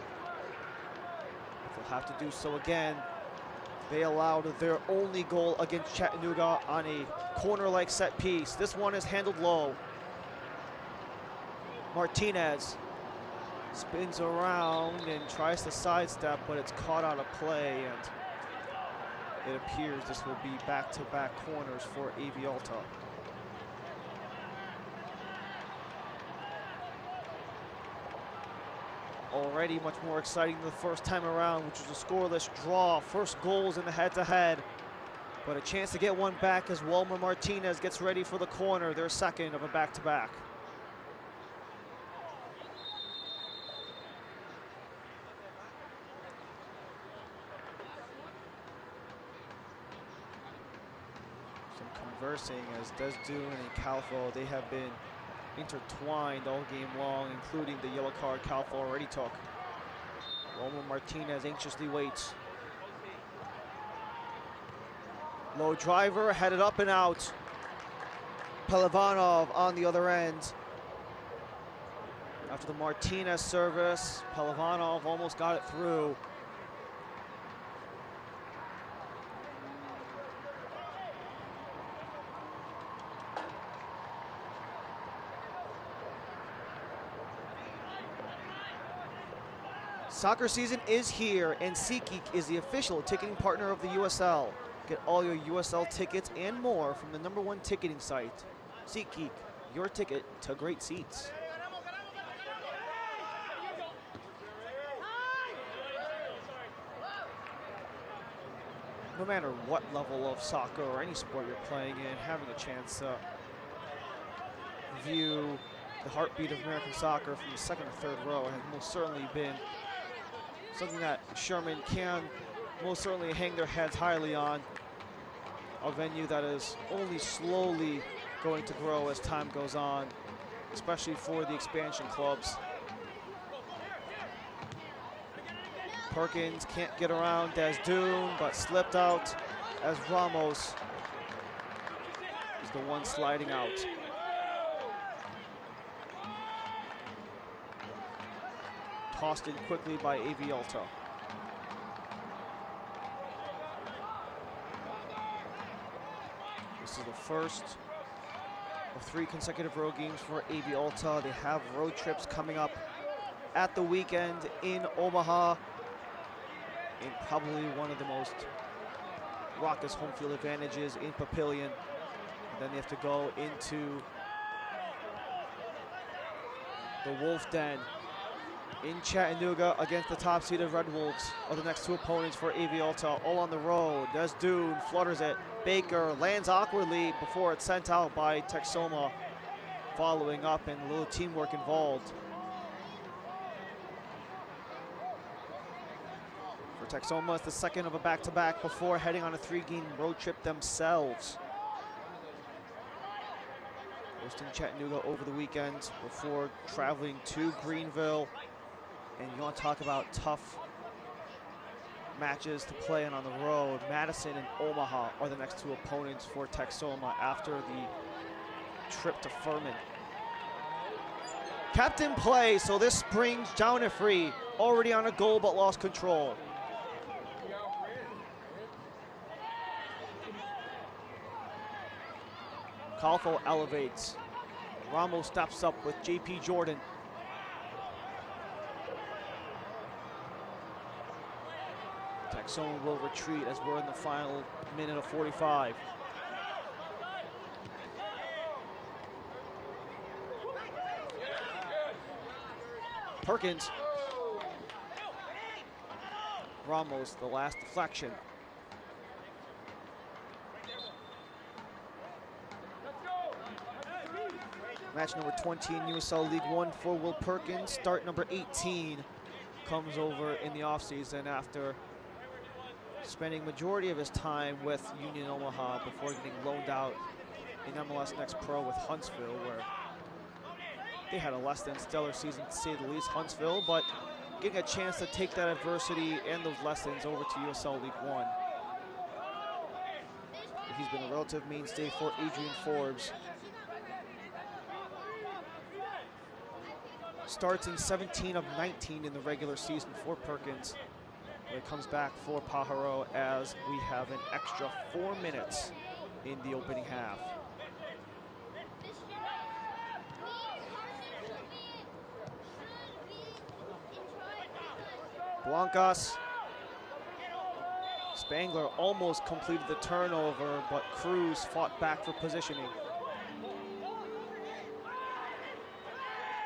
They'll have to do so again. They allowed their only goal against Chattanooga on a corner-like set piece. This one is handled low. Martinez spins around and tries to sidestep, but it's caught out of play, and it appears this will be back-to-back corners for AV Alta. Already much more exciting than the first time around, which was a scoreless draw. First goals in the head-to-head, but a chance to get one back as Wilmer Martinez gets ready for the corner, their second of a back-to-back. Some conversing as Desdune and Calfo, they have been intertwined all game long, including the yellow card Calfo already took. Wilmer Martinez anxiously waits. Low driver, headed up and out. Pelivanov on the other end. After the Martinez service, Pelivanov almost got it through. Soccer season is here, and SeatGeek is the official ticketing partner of the USL. Get all your USL tickets and more from the #1 ticketing site. SeatGeek, your ticket to great seats. No matter what level of soccer or any sport you're playing in, having a chance to view the heartbeat of American soccer from the second or third row has most certainly been something that Sherman can most certainly hang their heads highly on. A venue that is only slowly going to grow as time goes on, especially for the expansion clubs. Perkins can't get around Desdune, but slipped out as Ramos is the one sliding out. Tossed in quickly by AV Alta. This is the first of 3 consecutive road games for AV Alta. They have road trips coming up at the weekend in Omaha, in probably one of the most raucous home field advantages in Papillion. And then they have to go into the Wolf Den in Chattanooga against the top-seeded Red Wolves are the next 2 opponents for AV Alta, all on the road. Desdune flutters it. Baker lands awkwardly before it's sent out by Texoma, following up and a little teamwork involved. For Texoma, it's the second of a back-to-back before heading on a 3-game road trip themselves. Hosting Chattanooga over the weekend before traveling to Greenville. And you want to talk about tough matches to play on the road. Madison and Omaha are the next 2 opponents for Texoma after the trip to Furman. Captain play, so this brings Jaunifree already on a goal but lost control. Calfo elevates. Ramos steps up with JP Jordan. Texoma will retreat as we're in the final minute of 45. Perkins. Ramos, the last deflection. Match number 20 in USL League One for Will Perkins. Start number 18 comes over in the offseason after spending majority of his time with Union Omaha before getting loaned out in MLS Next Pro with Huntsville, where they had a less than stellar season to say the least, Huntsville, but getting a chance to take that adversity and those lessons over to USL League One. He's been a relative mainstay for Adrian Forbes. Starts in 17 of 19 in the regular season for Perkins. It comes back for Pajaro as we have an extra 4 minutes in the opening half. Blancas. Spangler almost completed the turnover, but Cruz fought back for positioning.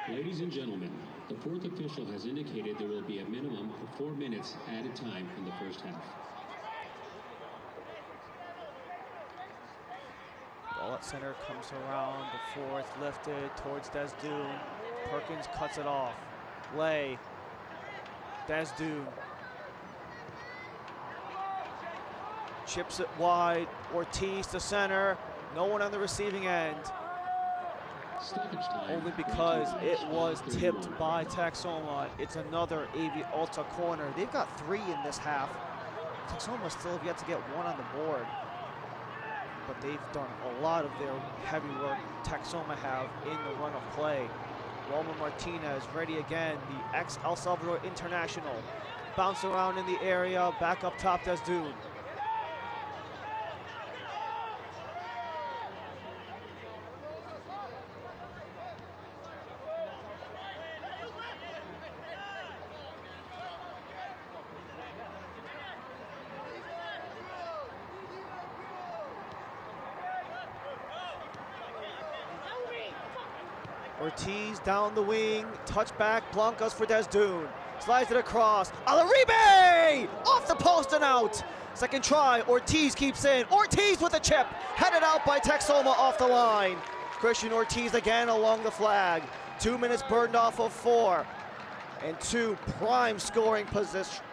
Ladies and gentlemen, the fourth official has indicated there will be a minimum of 4 minutes added time in the first half. Ball at center comes around before it's lifted towards Desdoon. Perkins cuts it off. Lay. Desdoon. Chips it wide. Ortiz to center. No one on the receiving end. Only because it was tipped by Texoma. It's another AV Alta corner. They've got 3 in this half. Texoma still have yet to get 1 on the board, but they've done a lot of their heavy work. Texoma have in the run of play. Roman Martinez ready again, the ex-El Salvador international. Bounce around in the area, back up top, Desdoon. Ortiz down the wing, touchback, Blancas for Desdoon. Slides it across, Alaribe! Off the post and out. Second try, Ortiz keeps in. Ortiz with a chip, headed out by Texoma off the line. Christian Ortiz again along the flag. 2 minutes burned off of 4. And 2 prime scoring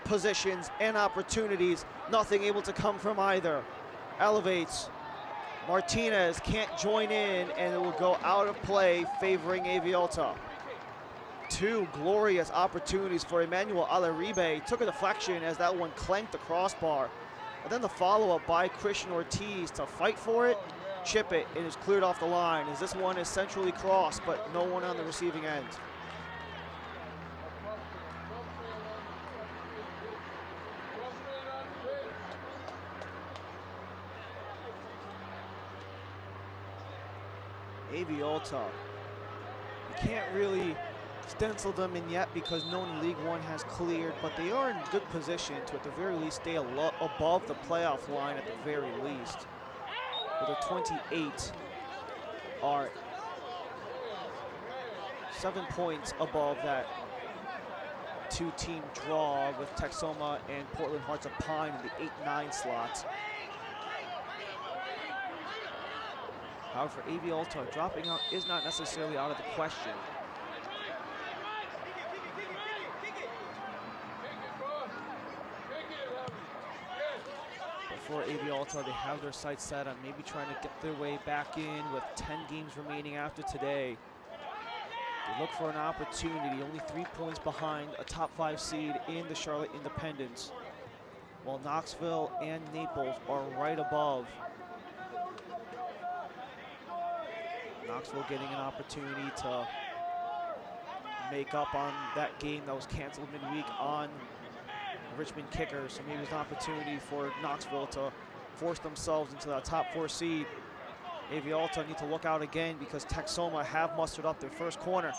positions and opportunities. Nothing able to come from either. Elevates. Martinez can't join in, and it will go out of play, favoring AV Alta. 2 glorious opportunities for Emmanuel Alaribe. Took a deflection as that one clanked the crossbar. And then the follow-up by Christian Ortiz to fight for it, chip it, and is cleared off the line, as this one is centrally crossed, but no one on the receiving end. AV Alta, you can't really stencil them in yet because no one in League One has cleared, but they are in good position to at the very least stay above the playoff line at the very least. With their 28 are 7 points above that 2-team draw with Texoma and Portland Hearts of Pine in the 8-9 slot. However, AV Alta dropping out is not necessarily out of the question. But for AV Alta, they have their sights set on maybe trying to get their way back in with 10 games remaining after today. They look for an opportunity, only 3 points behind a top 5 seed in the Charlotte Independence, while Knoxville and Naples are right above. Knoxville getting an opportunity to make up on that game that was canceled midweek on Richmond kicker. So maybe there's an opportunity for Knoxville to force themselves into the top 4 seed. AV Alta need to look out again because Texoma have mustered up their first corner.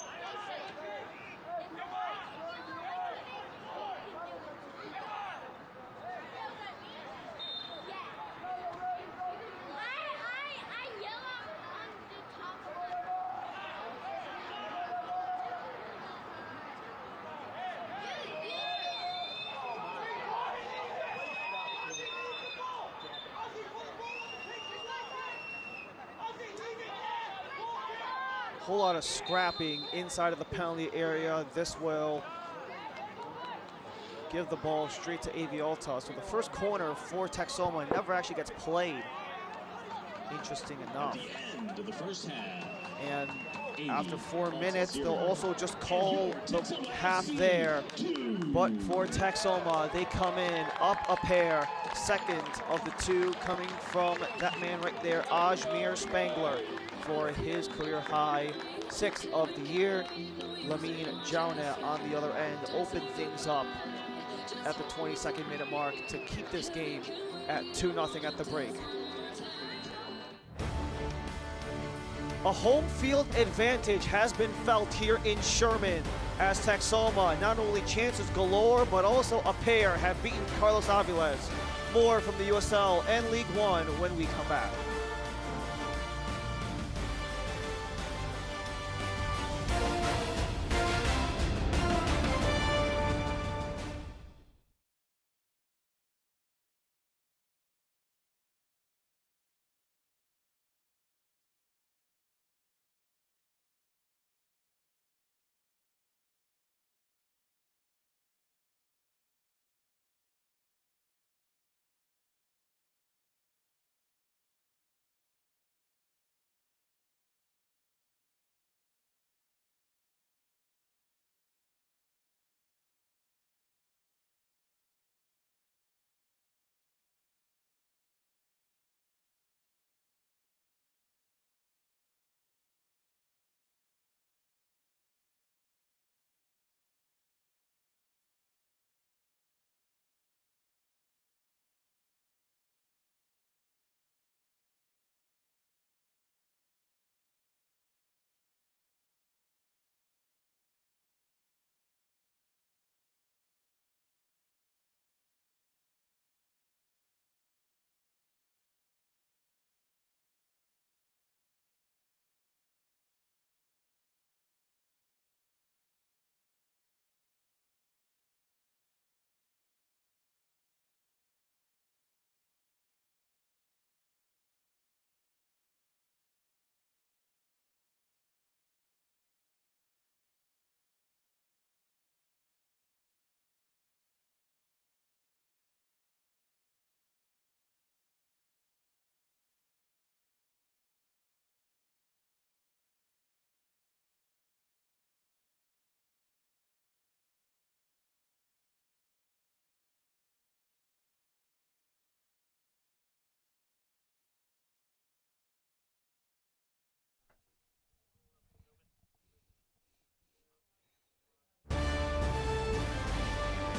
Whole lot of scrapping inside of the penalty area. This will give the ball straight to AV Alta. So the first corner for Texoma never actually gets played. Interesting enough. At the end of the first half. And after 4 minutes, they'll also just call the half there. But for Texoma, they come in up a pair. Second of the two coming from that man right there, Ajmer Spangler, for his career high 6th of the year. Lamine Jauna on the other end opened things up at the 22nd minute mark to keep this game at 2-0 at the break. A home field advantage has been felt here in Sherman as Texoma, not only chances galore, but also a pair have beaten Carlos Aviles. More from the USL and League One when we come back.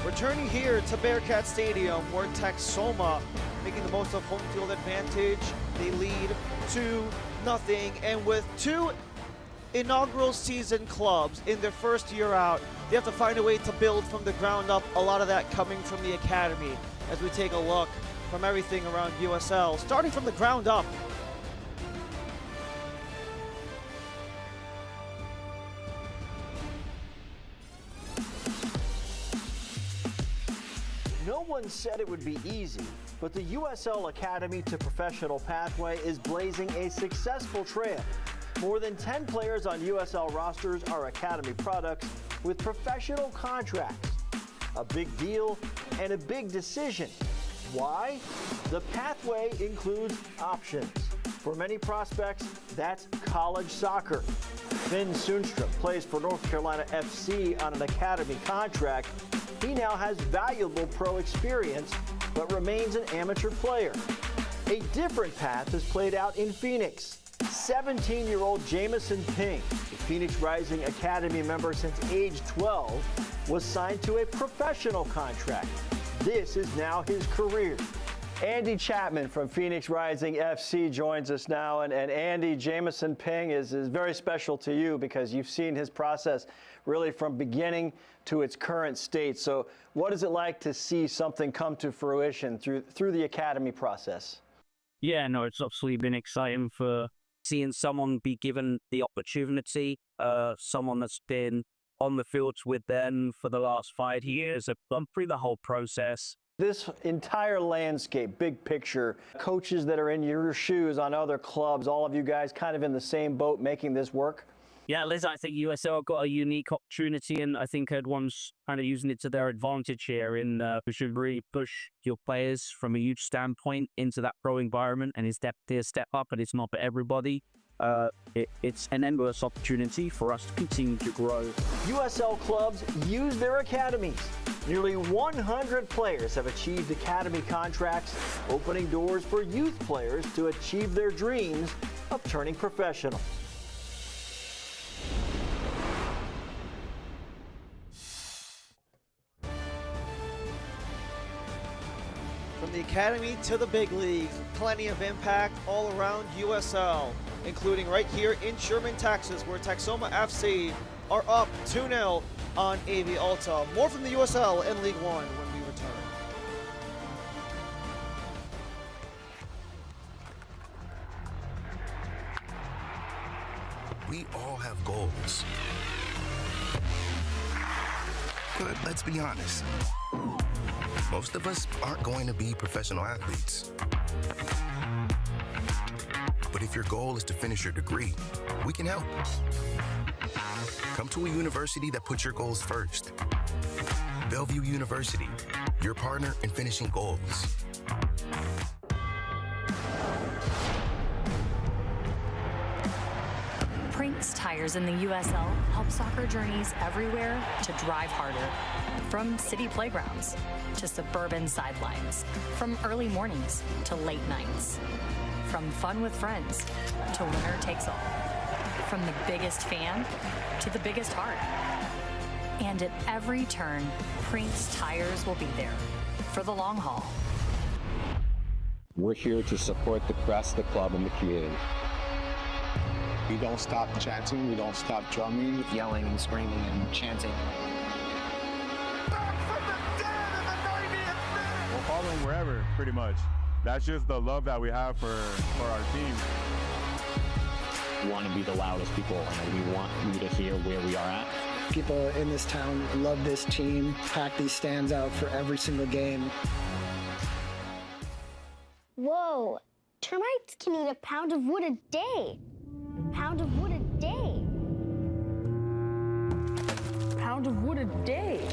Returning here to Bearcat Stadium, where Texoma making the most of home field advantage. They lead 2-0, and with two inaugural season clubs in their first year out, they have to find a way to build from the ground up, a lot of that coming from the academy. As we take a look from everything around USL, starting from the ground up. No one said it would be easy, but the USL Academy to professional pathway is blazing a successful trail. More than 10 players on USL rosters are Academy products with professional contracts. A big deal and a big decision. Why? The pathway includes options. For many prospects, that's college soccer. Finn Sundstrom plays for North Carolina FC on an Academy contract. He now has valuable pro experience, but remains an amateur player. A different path is played out in Phoenix. 17-year-old Jamison Ping, the Phoenix Rising Academy member since age 12, was signed to a professional contract. This is now his career. Andy Chapman from Phoenix Rising FC joins us now. And Andy, Jamison Ping is very special to you because you've seen his process really from beginning to its current state. So what is it like to see something come to fruition through the academy process? Yeah, no, it's absolutely been exciting for seeing someone be given the opportunity, someone that's been on the fields with them for the last 5 years. I've gone through the whole process. This entire landscape, big picture, coaches that are in your shoes on other clubs, all of you guys kind of in the same boat making this work? Yeah, Liz, I think USL have got a unique opportunity, and I think everyone's kind of using it to their advantage here. We should really push your players from a youth standpoint into that pro environment, and it's definitely a step up, but it's not for everybody. It's an endless opportunity for us to continue to grow. USL clubs use their academies. Nearly 100 players have achieved academy contracts, opening doors for youth players to achieve their dreams of turning professional. From the academy to the big leagues, plenty of impact all around USL, including right here in Sherman, Texas, where Texoma FC are up 2-0 on AV Alta. More from the USL and League One when we return. We all have goals. But let's be honest, most of us aren't going to be professional athletes. But if your goal is to finish your degree, we can help. Come to a university that puts your goals first. Bellevue University, your partner in finishing goals. Prinks Tires in the USL help soccer journeys everywhere to drive harder. From city playgrounds to suburban sidelines, from early mornings to late nights, from fun with friends to winner takes all, from the biggest fan to the biggest heart. And at every turn, Prinks Tires will be there for the long haul. We're here to support the best of the club and the community. We don't stop chanting, we don't stop drumming, yelling and screaming and chanting. Back from the dead in the 90th minute! We'll follow them wherever, pretty much. That's just the love that we have for our team. We want to be the loudest people, and we want you to hear where we are at. People in this town love this team, pack these stands out for every single game. Whoa, termites can eat a pound of wood a day. Pound of wood a day. Pound of wood a day.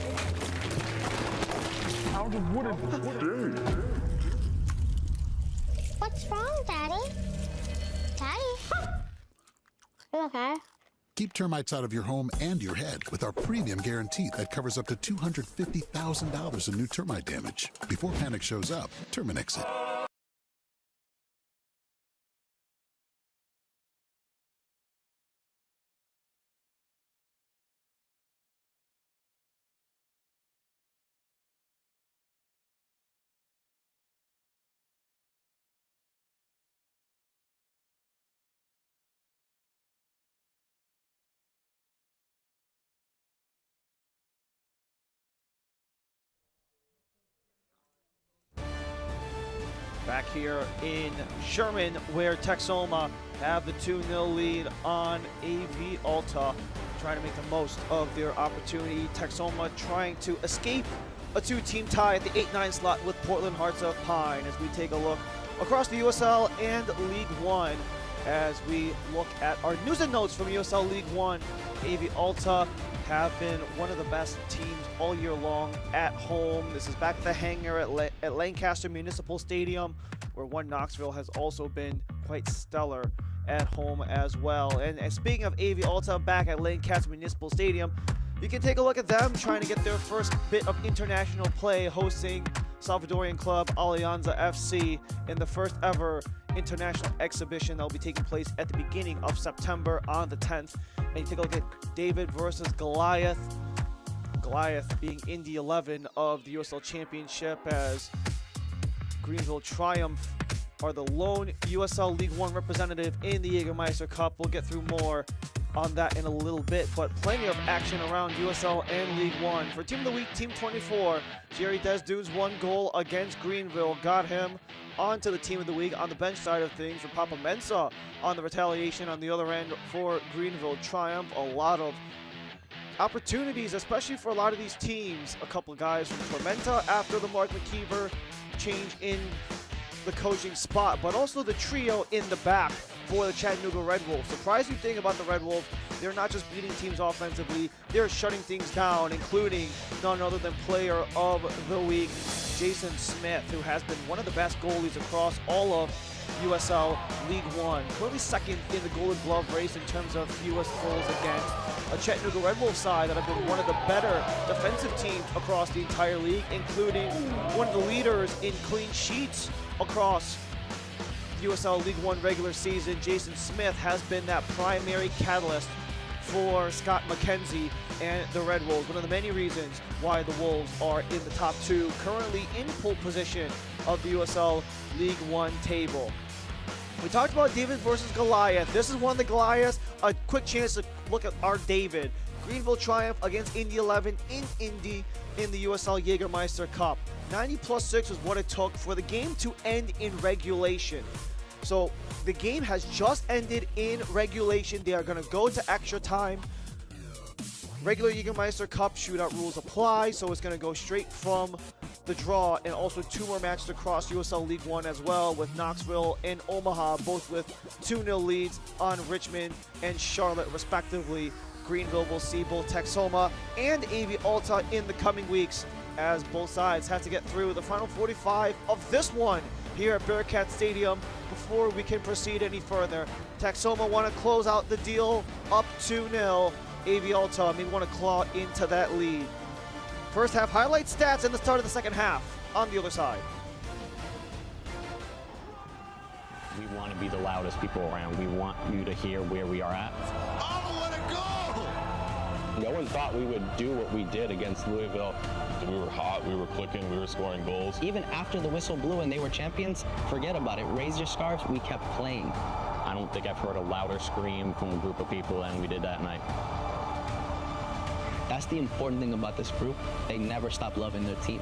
Pound of wood a day. What's wrong, Daddy? Daddy? You okay? Keep termites out of your home and your head with our premium guarantee that covers up to $250,000 in new termite damage. Before panic shows up, Terminix it. Back here in Sherman, where Texoma have the 2-0 lead on AV Alta, trying to make the most of their opportunity. Texoma trying to escape a two-team tie at the 8-9 slot with Portland Hearts of Pine as we take a look across the USL and League One as we look at our news and notes from USL League One. AV Alta have been one of the best teams all year long at home. This is back at the hangar at Lancaster Municipal Stadium, where One Knoxville has also been quite stellar at home as well. And speaking of AV Alta back at Lancaster Municipal Stadium, you can take a look at them trying to get their first bit of international play, hosting Salvadorian club Alianza FC in the first ever international exhibition that will be taking place at the beginning of September on the 10th. And you take a look at David versus Goliath. Goliath being in the 11 of the USL Championship, as Greenville Triumph are the lone USL League One representative in the Jägermeister Cup. We'll get through more on that in a little bit, but plenty of action around USL and League One. For Team of the Week, Team 24, Jerry Desdu's 1 goal against Greenville got him onto the Team of the Week. On the bench side of things for Papa Mensah on the retaliation on the other end for Greenville Triumph. A lot of opportunities, especially for a lot of these teams. A couple of guys from Tormenta after the Mark McKeever change in the coaching spot, but also the trio in the back for the Chattanooga Red Wolves. Surprising thing about the Red Wolves, they're not just beating teams offensively, they're shutting things down, including none other than Player of the Week, Jason Smith, who has been one of the best goalies across all of USL League One. Currently second in the Gold Glove race in terms of fewest goals against a Chattanooga Red Wolves side that have been one of the better defensive teams across the entire league, including one of the leaders in clean sheets across USL League One regular season. Jason Smith has been that primary catalyst for Scott McKenzie and the Red Wolves. One of the many reasons why the Wolves are in the top 2, currently in pole position of the USL League One table. We talked about David versus Goliath. This is one of the Goliaths. A quick chance to look at our David. Greenville Triumph against Indy 11 in Indy in the USL Jägermeister Cup. 90+6 was what it took for the game to end in regulation. So the game has just ended in regulation. They are going to go to extra time. Regular Jägermeister Cup shootout rules apply, so it's going to go straight from the draw, and also 2 more matches across USL League One as well, with Knoxville and Omaha both with 2-0 leads on Richmond and Charlotte respectively. Greenville will see both Texoma and AV Alta in the coming weeks, as both sides have to get through the final 45 of this one here at Bearcat Stadium before we can proceed any further. Texoma want to close out the deal up 2-0. AV Alta may want to claw into that lead. First half highlight stats and the start of the second half on the other side. We want to be the loudest people around. We want you to hear where we are at. Oh, what a goal! No one thought we would do what we did against Louisville. We were hot, we were clicking, we were scoring goals. Even after the whistle blew and they were champions, forget about it. Raise your scarves, we kept playing. I don't think I've heard a louder scream from a group of people than we did that night. That's the important thing about this group. They never stop loving their team.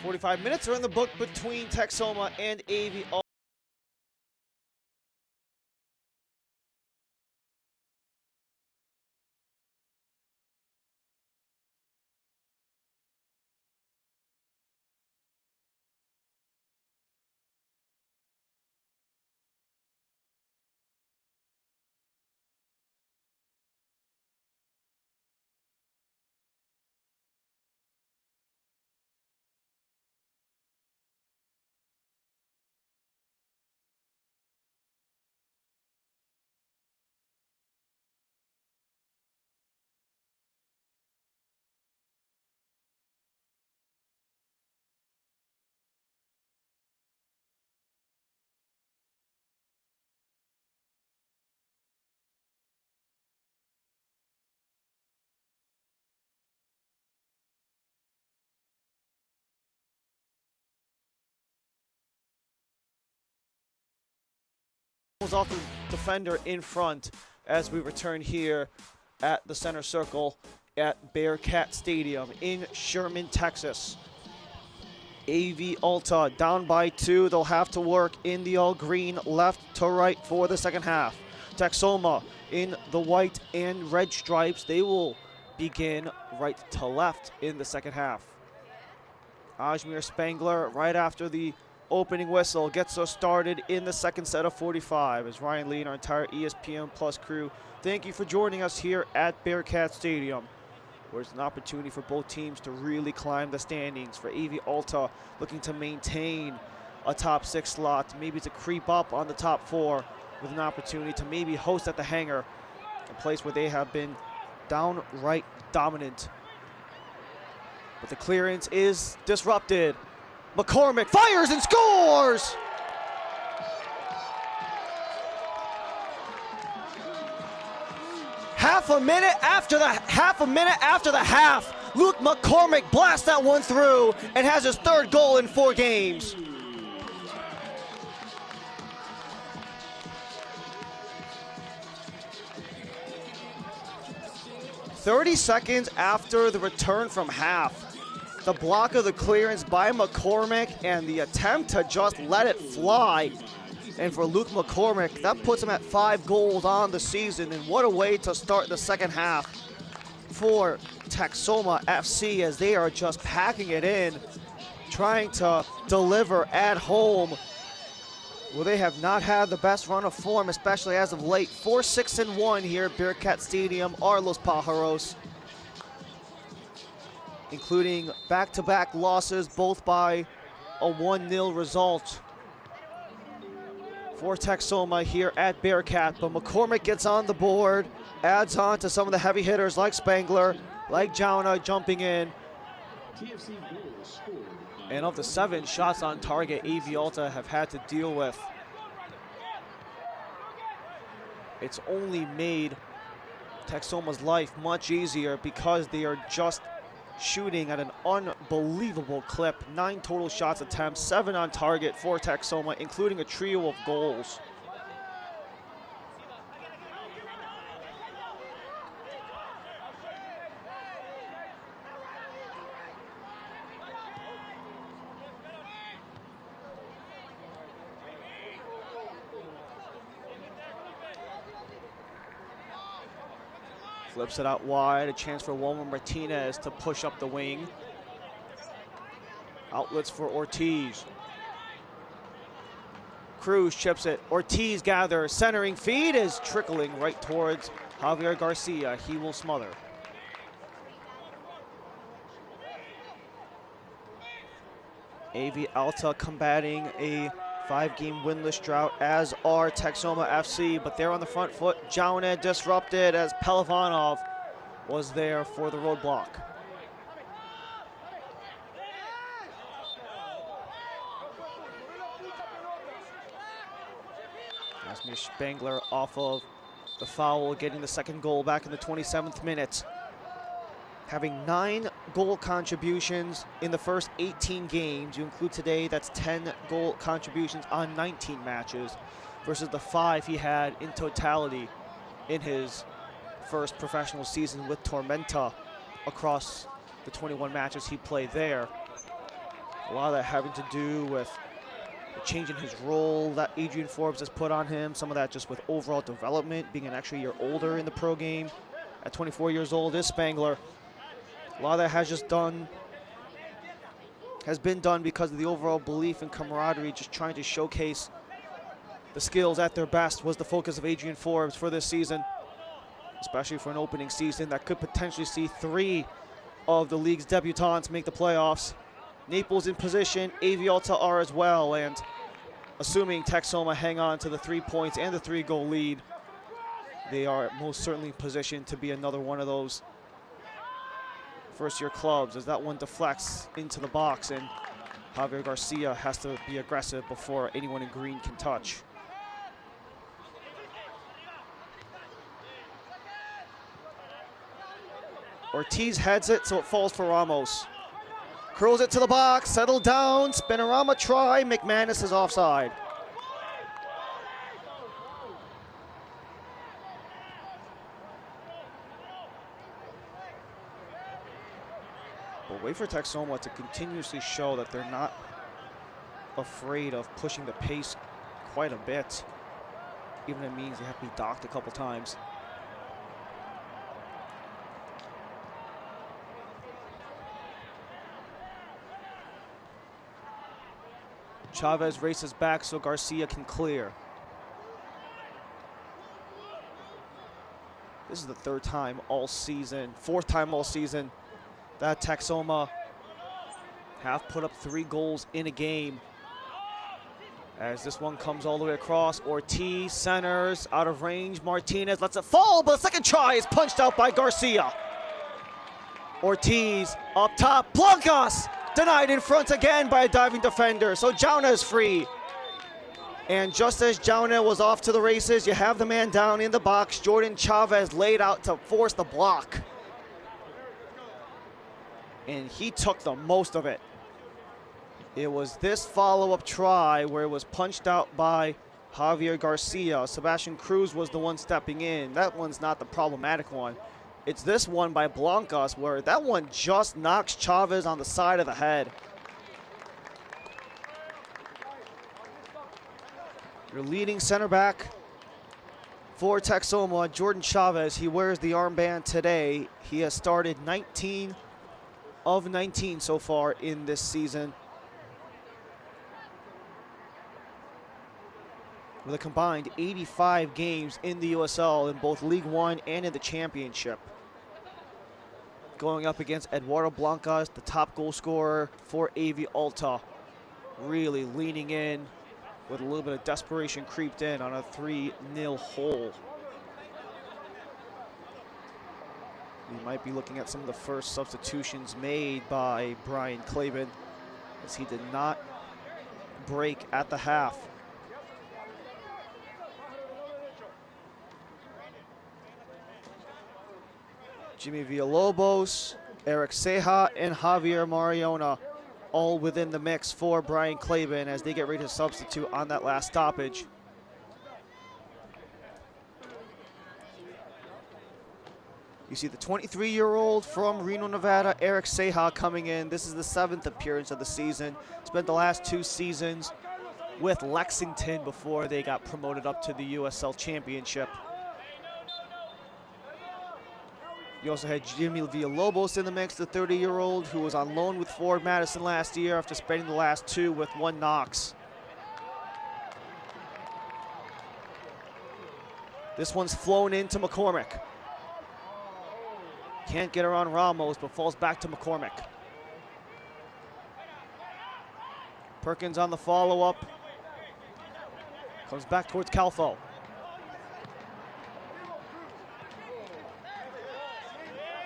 45 minutes are in the book between Texoma and AV Alta. Off the defender in front as we return here at the center circle at Bearcat Stadium in Sherman, Texas. AV Alta down by 2. They'll have to work in the all green left to right for the second half. Texoma in the white and red stripes. They will begin right to left in the second half. Ajmer Spangler right after the opening whistle gets us started in the second set of 45. As Ryan Lee and our entire ESPN Plus crew, thank you for joining us here at Bearcat Stadium, where it's an opportunity for both teams to really climb the standings. For AV Alta, looking to maintain a top 6 slot, maybe to creep up on the top 4 with an opportunity to maybe host at the hangar, a place where they have been downright dominant. But the clearance is disrupted. McCormick fires and scores! Half a minute after the half, Luke McCormick blasts that one through and has his 3rd goal in 4 games. "30 seconds after the return from half, the block of the clearance by McCormick and the attempt to just let it fly. And for Luke McCormick, that puts him at 5 goals on the season. And what a way to start the second half for Texoma FC, as they are just packing it in, trying to deliver at home. Well, they have not had the best run of form, especially as of late. 4-6-1 here at Bearcat Stadium are Los Pájaros, including back-to-back losses, both by a 1-0 result for Texoma here at Bearcat. But McCormick gets on the board, adds on to some of the heavy hitters like Spangler, like Jauna jumping in. And of the 7 shots on target AV Alta have had to deal with, it's only made Texoma's life much easier because they are just shooting at an unbelievable clip. 9 total shots attempts, 7 on target for Texoma, including a trio of goals. Flips it out wide, a chance for Wilmer Martinez to push up the wing. Outlets for Ortiz. Cruz chips it, Ortiz gathers, centering feed is trickling right towards Javier Garcia. He will smother. AV Alta combating a 5-game winless drought, as are Texoma FC, but they're on the front foot. Jauna disrupted as Pelivanov was there for the roadblock. Asmir Spangler off of the foul, getting the 2nd goal back in the 27th minute. Having 9 goal contributions in the first 18 games. You include today, that's 10 goal contributions on 19 matches versus the 5 he had in totality in his first professional season with Tormenta across the 21 matches he played there. A lot of that having to do with the change in his role that Adrian Forbes has put on him. Some of that just with overall development, being an extra year older in the pro game. At 24 years old is Spangler. A lot of that has been done because of the overall belief and camaraderie, just trying to showcase the skills at their best was the focus of Adrian Forbes for this season, especially for an opening season that could potentially see 3 of the league's debutants make the playoffs. Naples in position, AV Alta are as well, and assuming Texoma hang on to the 3 points and the 3-goal lead, they are most certainly positioned to be another one of those first-year clubs, as that one deflects into the box, and Javier Garcia has to be aggressive before anyone in green can touch. Ortiz heads it, so it falls for Ramos. Curls it to the box, settled down, Spinorama try, McManus is offside. But wait for Texoma to continuously show that they're not afraid of pushing the pace quite a bit, even if it means they have to be docked a couple times. Chavez races back so Garcia can clear. This is the 4th time all season that Texoma have put up 3 goals in a game. As this one comes all the way across, Ortiz centers, out of range, Martinez lets it fall, but the second try is punched out by Garcia. Ortiz up top, Blancas! Denied in front again by a diving defender, so Jauna is free. And just as Jauna was off to the races, you have the man down in the box. Jordan Chavez laid out to force the block. And he took the most of it. It was this follow-up try where it was punched out by Javier Garcia. Sebastian Cruz was the one stepping in. That one's not the problematic one. It's this one by Blancas where that one just knocks Chavez on the side of the head. Your leading center back for Texoma, Jordan Chavez. He wears the armband today. He has started 19 of 19 so far in this season, with a combined 85 games in the USL in both League One and in the Championship. Going up against Eduardo Blancas, the top goal scorer for AV Alta, really leaning in with a little bit of desperation creeped in on a 3-0 hole. We might be looking at some of the first substitutions made by Brian Claben, as he did not break at the half. Jimmy Villalobos, Eric Ceja, and Javier Mariona all within the mix for Brian Claben as they get ready to substitute on that last stoppage. You see the 23-year-old from Reno, Nevada, Eric Ceja, coming in. This is the 7th appearance of the season. Spent the last 2 seasons with Lexington before they got promoted up to the USL Championship. You also had Jimmy Villalobos in the mix, the 30-year-old who was on loan with Ford Madison last year after spending the last 2 with 1 Knox. This one's flown into McCormick. Can't get around Ramos, but falls back to McCormick. Perkins on the follow-up. Comes back towards Calfo.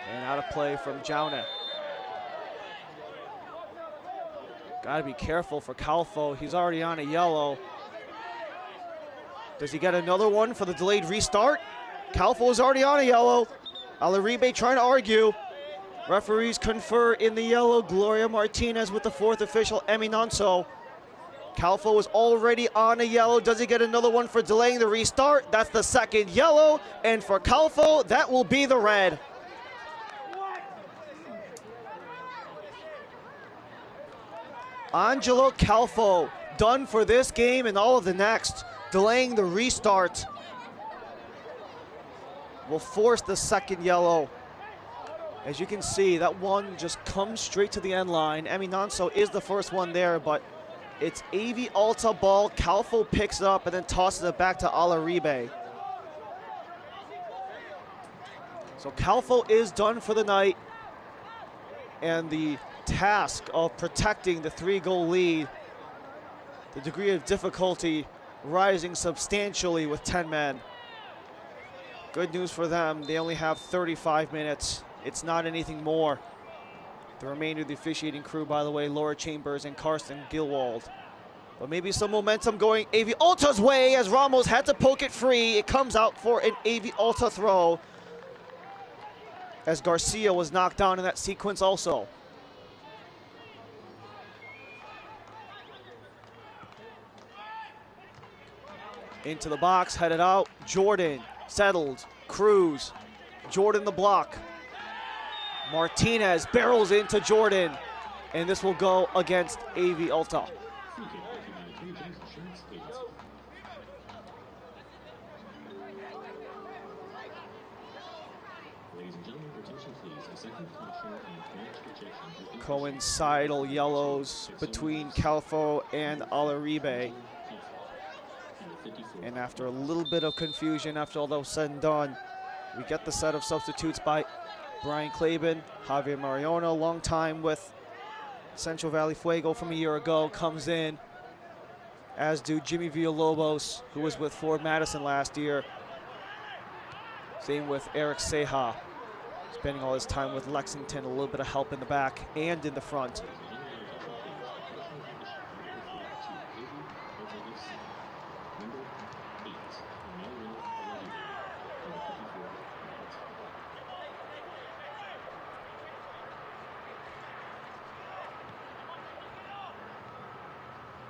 And out of play from Jauna. Got to be careful for Calfo. He's already on a yellow. Does he get another one for the delayed restart? Calfo is already on a yellow. Alaribe trying to argue. Referees confer in the yellow. Gloria Martinez with the 4th official, Eminonso. Calfo is already on a yellow. Does he get another one for delaying the restart? That's the 2nd yellow. And for Calfo, that will be the red. Angelo Calfo done for this game and all of the next, delaying the restart. Will force the second yellow. As you can see, that one just comes straight to the end line. Eminonso is the first one there, but it's AV Alta ball. Calfo picks it up and then tosses it back to Alaribe. So Calfo is done for the night. And the task of protecting the 3-goal lead, the degree of difficulty rising substantially with 10 men. Good news for them, they only have 35 minutes. It's not anything more. The remainder of the officiating crew, by the way, Laura Chambers and Karsten Gilwald. But maybe some momentum going AV Alta's way as Ramos had to poke it free. It comes out for an AV Alta throw, as Garcia was knocked down in that sequence also. Into the box, headed out. Jordan, settled, Cruz. Jordan the block. Martinez barrels into Jordan, and this will go against AV Alta. Coincidental yellows between Calfo and Alaribe. And after a little bit of confusion, after all that was said and done, we get the set of substitutes by Brian Claben. Javier Mariona, long time with Central Valley Fuego from a year ago, comes in, as do Jimmy Villalobos, who was with Ford Madison last year. Same with Eric Ceja, spending all his time with Lexington, a little bit of help in the back and in the front.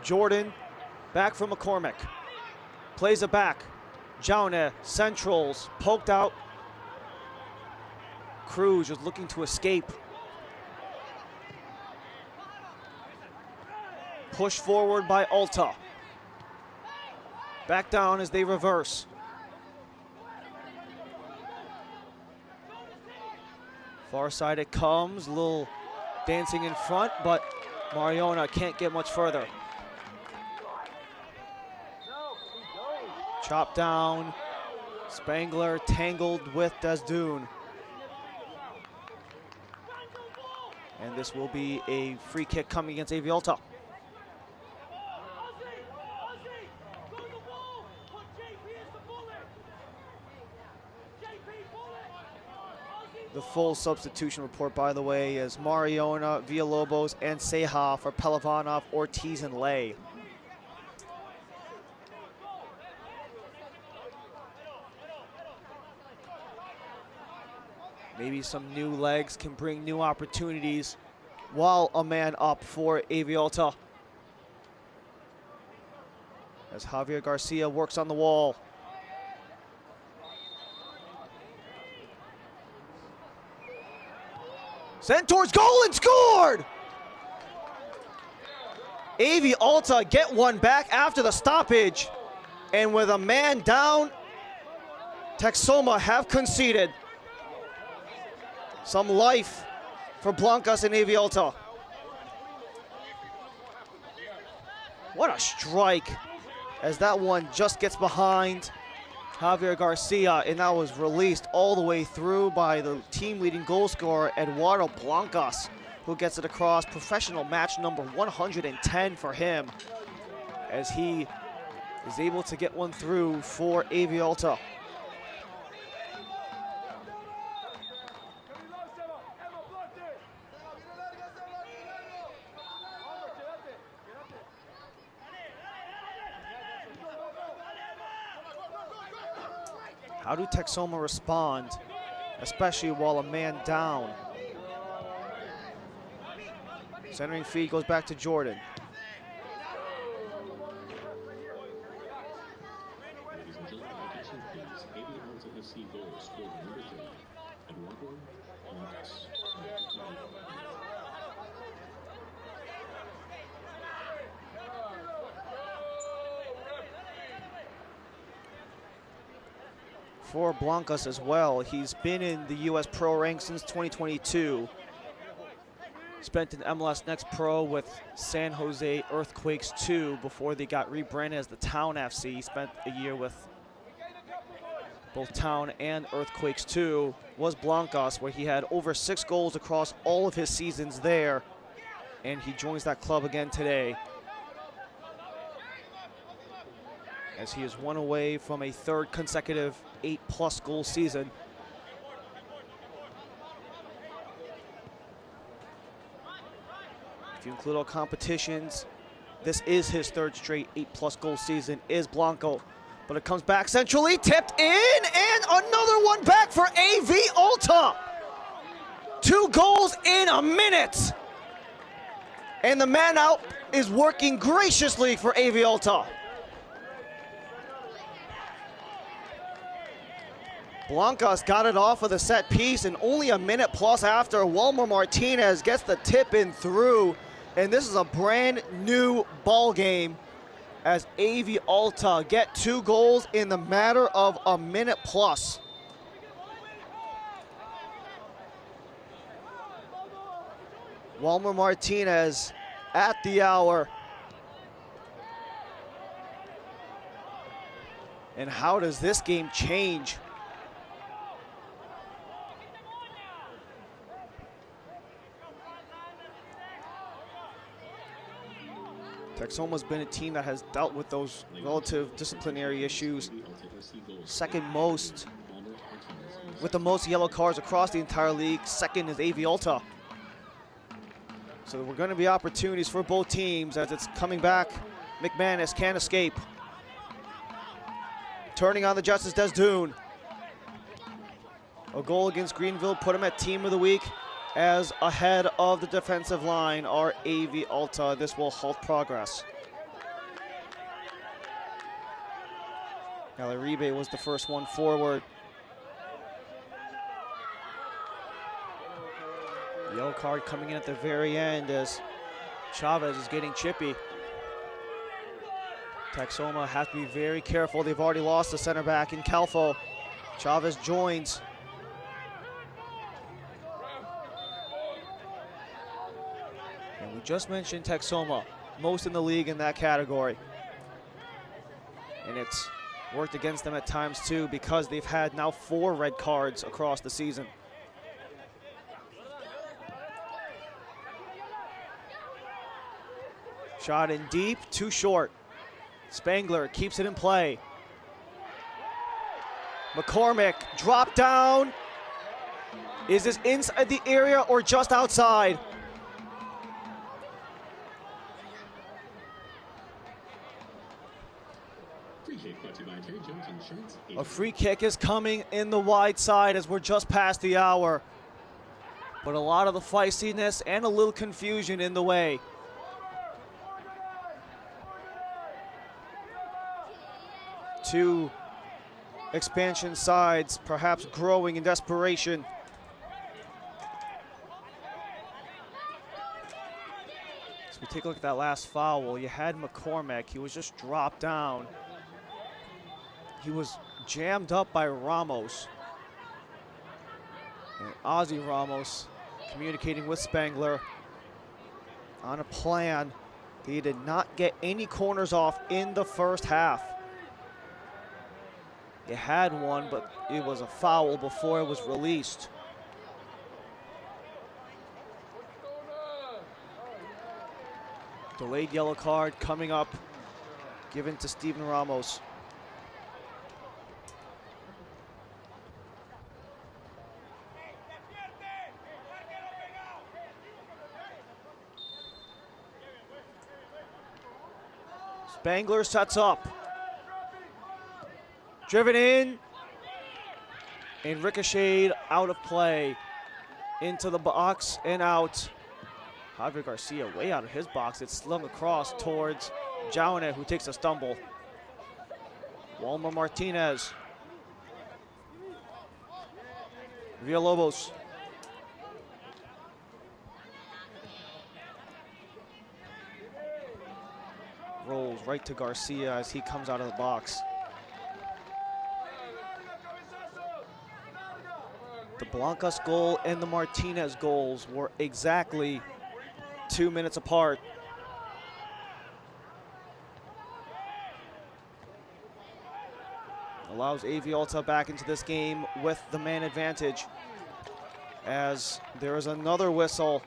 Jordan, back from McCormick. Plays it back. Jaune, centrals, poked out. Cruz was looking to escape. Push forward by Alta. Back down as they reverse. Far side it comes, a little dancing in front, but Mariona can't get much further. Chopped down, Spangler tangled with Desdoon. And this will be a free kick coming against AV Alta. The full substitution report, by the way, is Mariona, Villalobos, and Ceja for Pelavanov, Ortiz, and Lay. Maybe some new legs can bring new opportunities while a man up for AV Alta. As Javier Garcia works on the wall. Sent towards goal and scored! AV Alta get one back after the stoppage. And with a man down, Texoma have conceded. Some life for Blancas and AV Alta. What a strike, as that one just gets behind Javier Garcia, and that was released all the way through by the team-leading goal scorer, Eduardo Blancas, who gets it across. Professional match number 110 for him, as he is able to get one through for AV Alta. How do Texoma respond, especially while a man down? Centering feed goes back to Jordan. for Blancas as well. He's been in the U.S. Pro ranks since 2022. Spent in MLS Next Pro with San Jose Earthquakes 2 before they got rebranded as the Town FC. He spent a year with both Town and Earthquakes 2. Was Blancas, where he had over 6 goals across all of his seasons there. And he joins that club again today, as he is one away from a third consecutive 8+ goal season. If you include all competitions, this is his third straight 8+ goal season, is Blanco. But it comes back centrally, tipped in, and another one back for AV Alta. 2 goals in a minute. And the man out is working graciously for AV Alta. Blancas got it off with a set piece, and only a minute plus after, Walmer Martinez gets the tip in through. And this is a brand new ball game as AV Alta get 2 goals in the matter of a minute plus. Walmer Martinez at the hour. And how does this game change? Texoma's been a team that has dealt with those relative disciplinary issues. Second most, with the most yellow cards across the entire league. Second is AV Alta. So we're going to be opportunities for both teams as it's coming back. McManus can't escape. Turning on the Justice Desdoon. A goal against Greenville put him at Team of the Week, as ahead of the defensive line are AV Alta. This will halt progress. Galeribe was the first one forward. Yellow card coming in at the very end as Chavez is getting chippy. Texoma has to be very careful. They've already lost the center back in Calfo. Chavez joins. And we just mentioned Texoma, most in the league in that category. And it's worked against them at times too, because they've had now 4 red cards across the season. Shot in deep, too short. Spangler keeps it in play. McCormick drop down. Is this inside the area or just outside? A free kick is coming in the wide side as we're just past the hour. But a lot of the feistiness and a little confusion in the way. Two expansion sides perhaps growing in desperation. So we take a look at that last foul. You had McCormick. He was just dropped down. He was jammed up by Ramos. And Ozzy Ramos communicating with Spangler on a plan. He did not get any corners off in the first half. He had one, but it was a foul before it was released. Delayed yellow card coming up, given to Steven Ramos. Spangler sets up. Driven in and ricocheted out of play into the box and out. Javier Garcia way out of his box. It's slung across towards Jaunet, who takes a stumble. Walmer Martinez. Villalobos. Rolls right to Garcia as he comes out of the box. The Blancas goal and the Martinez goals were exactly 2 minutes apart. Allows AV Alta back into this game with the man advantage, as there is another whistle.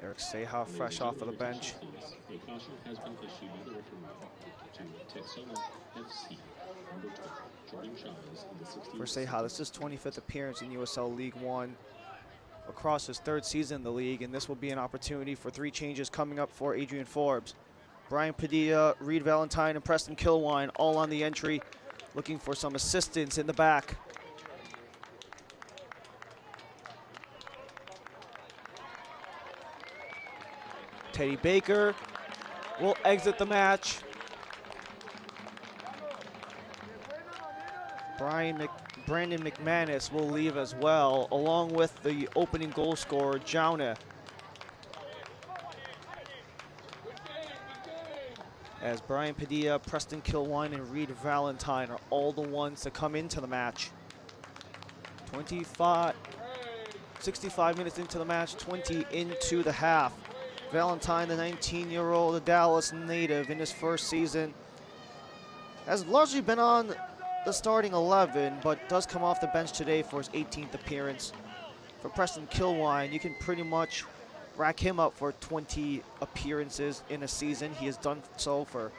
Eric Seha fresh off of the bench. A caution has been issued by the referee to Texoma FC, number 12, Jordan Chavez, in the 60th. For Seha, this is his 25th appearance in USL League One, across his 3rd season in the league, and this will be an opportunity for 3 changes coming up for Adrian Forbes. Brian Padilla, Reed Valentine, and Preston Kilwine all on the entry, looking for some assistance in the back. Teddy Baker will exit the match. Brandon McManus will leave as well, along with the opening goal scorer, Jauna. As Brian Padilla, Preston Kilwine, and Reed Valentine are all the ones to come into the match. 65 minutes into the match, 20 into the half. Valentine, the 19-year-old Dallas native in his first season, has largely been on the starting 11, but does come off the bench today for his 18th appearance. For Preston Kilwine, you can pretty much rack him up for 20 appearances in a season. He has done so for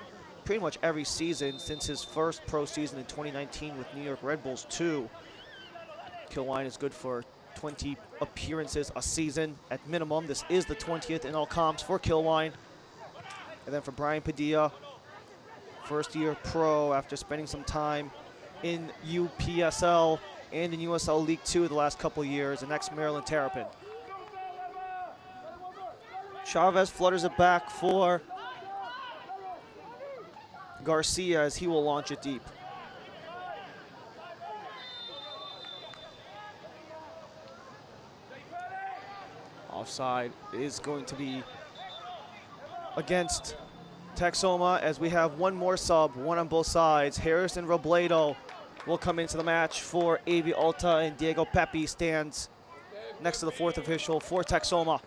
pretty much every season since his first pro season in 2019 with New York Red Bulls 2. Kilwine is good for 20 appearances a season at minimum. This is the 20th in all comps for Kilwine. And then for Brian Padilla, first year pro after spending some time in UPSL and in USL League Two the last couple years, and ex-Maryland Terrapin. Chavez flutters it back for Garcia as he will launch it deep. Offside is going to be against Texoma, as we have one more sub, one on both sides. Harrison Robledo will come into the match for AV Alta, and Diego Pepe stands next to the 4th official for Texoma.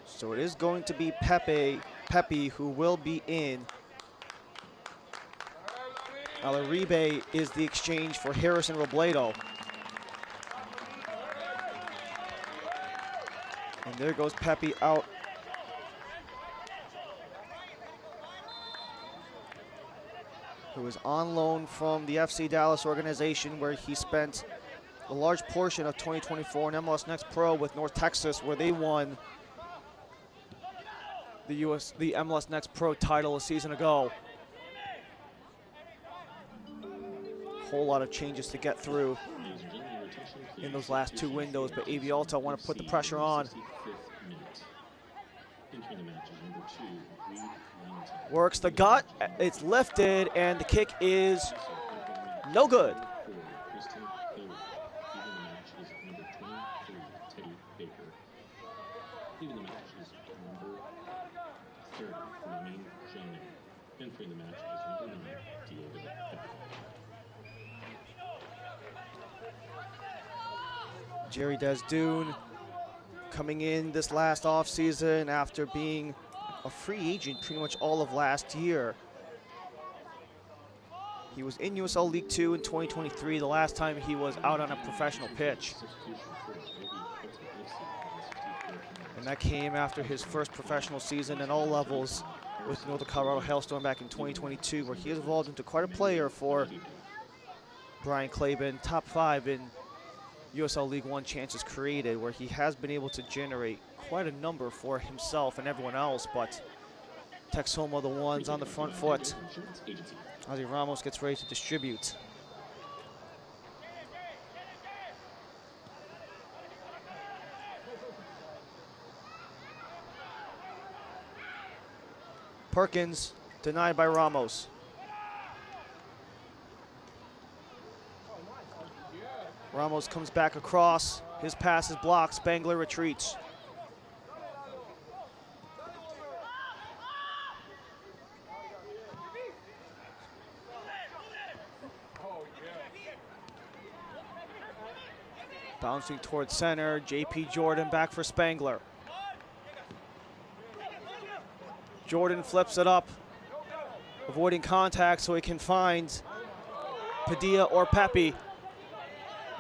So it is going to be Pepe who will be in. Alaribe is the exchange for Harrison Robledo. And there goes Pepe out. Who is on loan from the FC Dallas organization, where he spent a large portion of 2024 in MLS Next Pro with North Texas, where they won the MLS Next Pro title a season ago. Whole lot of changes to get through in those last 2 windows, but AV Alta want to put the pressure on. Works the gut, it's lifted, and the kick is no good. Jerry Desdune coming in this last offseason after being a free agent pretty much all of last year. He was in USL League Two in 2023, the last time he was out on a professional pitch. And that came after his first professional season at all levels with Northern Colorado Hailstorm back in 2022, where he has evolved into quite a player for Brian Claiborne, top 5 in USL League One chances created, where he has been able to generate quite a number for himself and everyone else, but Texoma the ones on the front foot. Ozzy Ramos gets ready to distribute. Perkins denied by Ramos. Ramos comes back across. His pass is blocked. Spangler retreats. Bouncing towards center. JP Jordan back for Spangler. Jordan flips it up, avoiding contact so he can find Padilla or Pepe.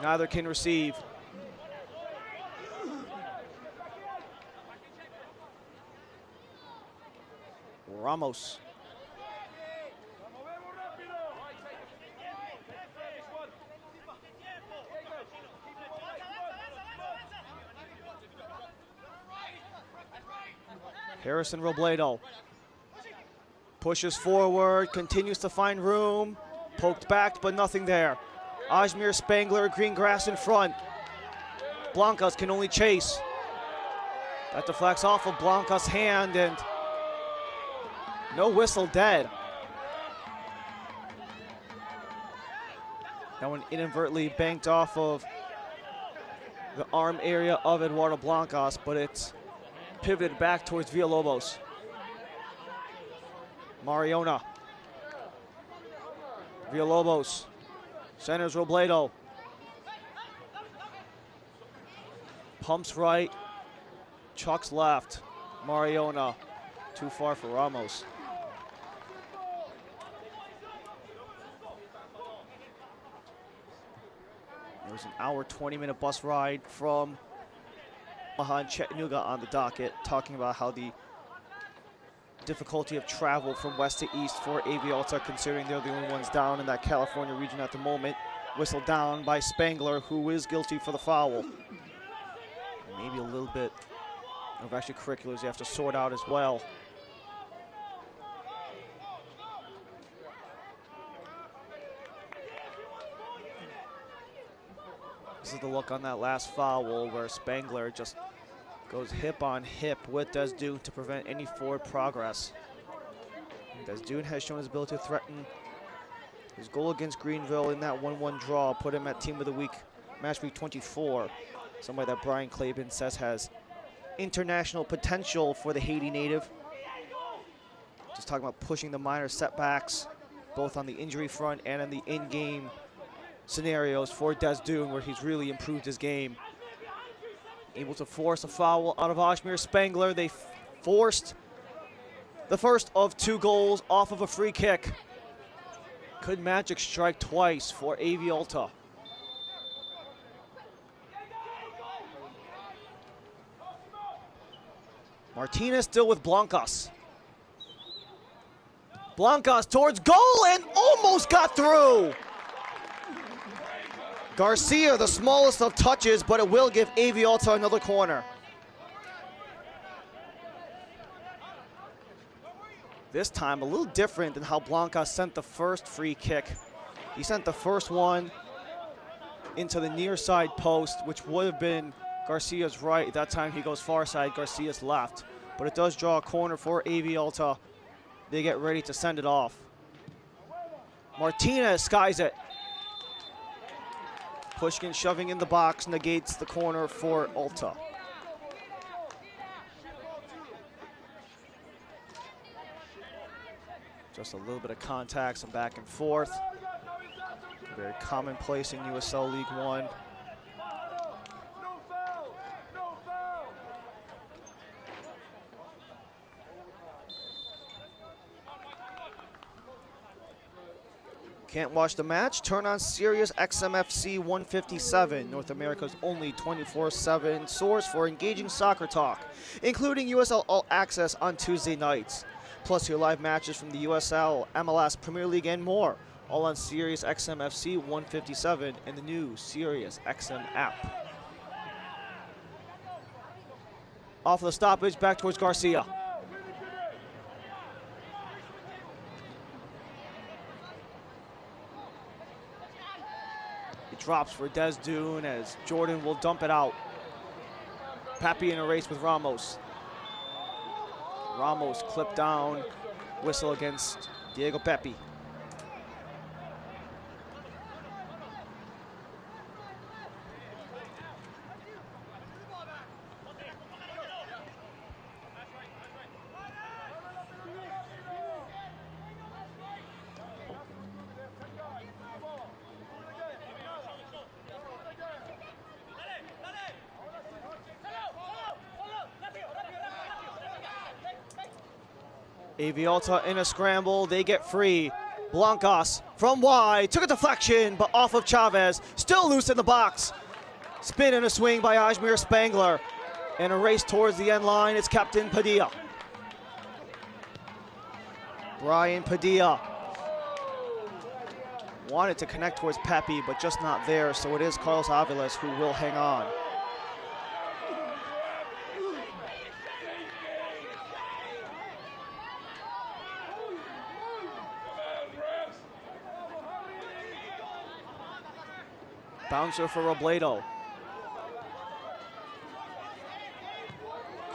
Neither can receive. Ramos. Harrison Robledo pushes forward, continues to find room, poked back, but nothing there. Ajmer Spangler, green grass in front. Blancas can only chase. That deflects off of Blancas' hand, and no whistle dead. That one inadvertently banked off of the arm area of Eduardo Blancas, but it's pivoted back towards Villalobos. Mariona. Villalobos. Centers Robledo. Pumps right. Chucks left. Mariona. Too far for Ramos. There was an hour, 20-minute bus ride from Omaha and Chattanooga on the docket, talking about how the difficulty of travel from west to east for AV Alta, considering they're the only ones down in that California region at the moment. Whistled down by Spangler, who is guilty for the foul. And maybe a little bit of extracurriculars you have to sort out as well. This is the look on that last foul where Spangler just goes hip on hip with Desdune to prevent any forward progress. Desdune has shown his ability to threaten. His goal against Greenville in that 1-1 draw put him at Team of the Week, Match Week 24. Somebody that Brian Claiborne says has international potential for the Haiti native. Just talking about pushing the minor setbacks, both on the injury front and in the in-game scenarios for Desdune, where he's really improved his game. Able to force a foul out of Ajmer Spangler. They forced the first of 2 goals off of a free kick. Could magic strike twice for AV Alta. Martinez still with Blancas. Blancas towards goal and almost got through. Garcia, the smallest of touches, but it will give AV Alta another corner. This time a little different than how Blancas sent the first free kick. He sent the first one into the near side post, which would have been Garcia's right. That time he goes far side, Garcia's left. But it does draw a corner for AV Alta. They get ready to send it off. Martinez skies it. Pushkin shoving in the box negates the corner for Alta. Just a little bit of contact, some back and forth. Very commonplace in USL League One. Can't watch the match? Turn on Sirius XM FC 157, North America's only 24/7 source for engaging soccer talk, including USL All Access on Tuesday nights. Plus your live matches from the USL, MLS, Premier League, and more, all on Sirius XM FC 157 and the new Sirius XM app. Off of the stoppage, back towards Garcia. It drops for Desdune as Jordan will dump it out. Papi in a race with Ramos. Ramos clipped down, whistle against Diego Pepe. AV Alta in a scramble, they get free. Blancas from wide, took a deflection, but off of Chavez, still loose in the box. Spin and a swing by Ajmer Spangler. And a race towards the end line, it's Captain Padilla. Brian Padilla wanted to connect towards Pepe, but just not there, so it is Carlos Aviles who will hang on. Bouncer for Robledo.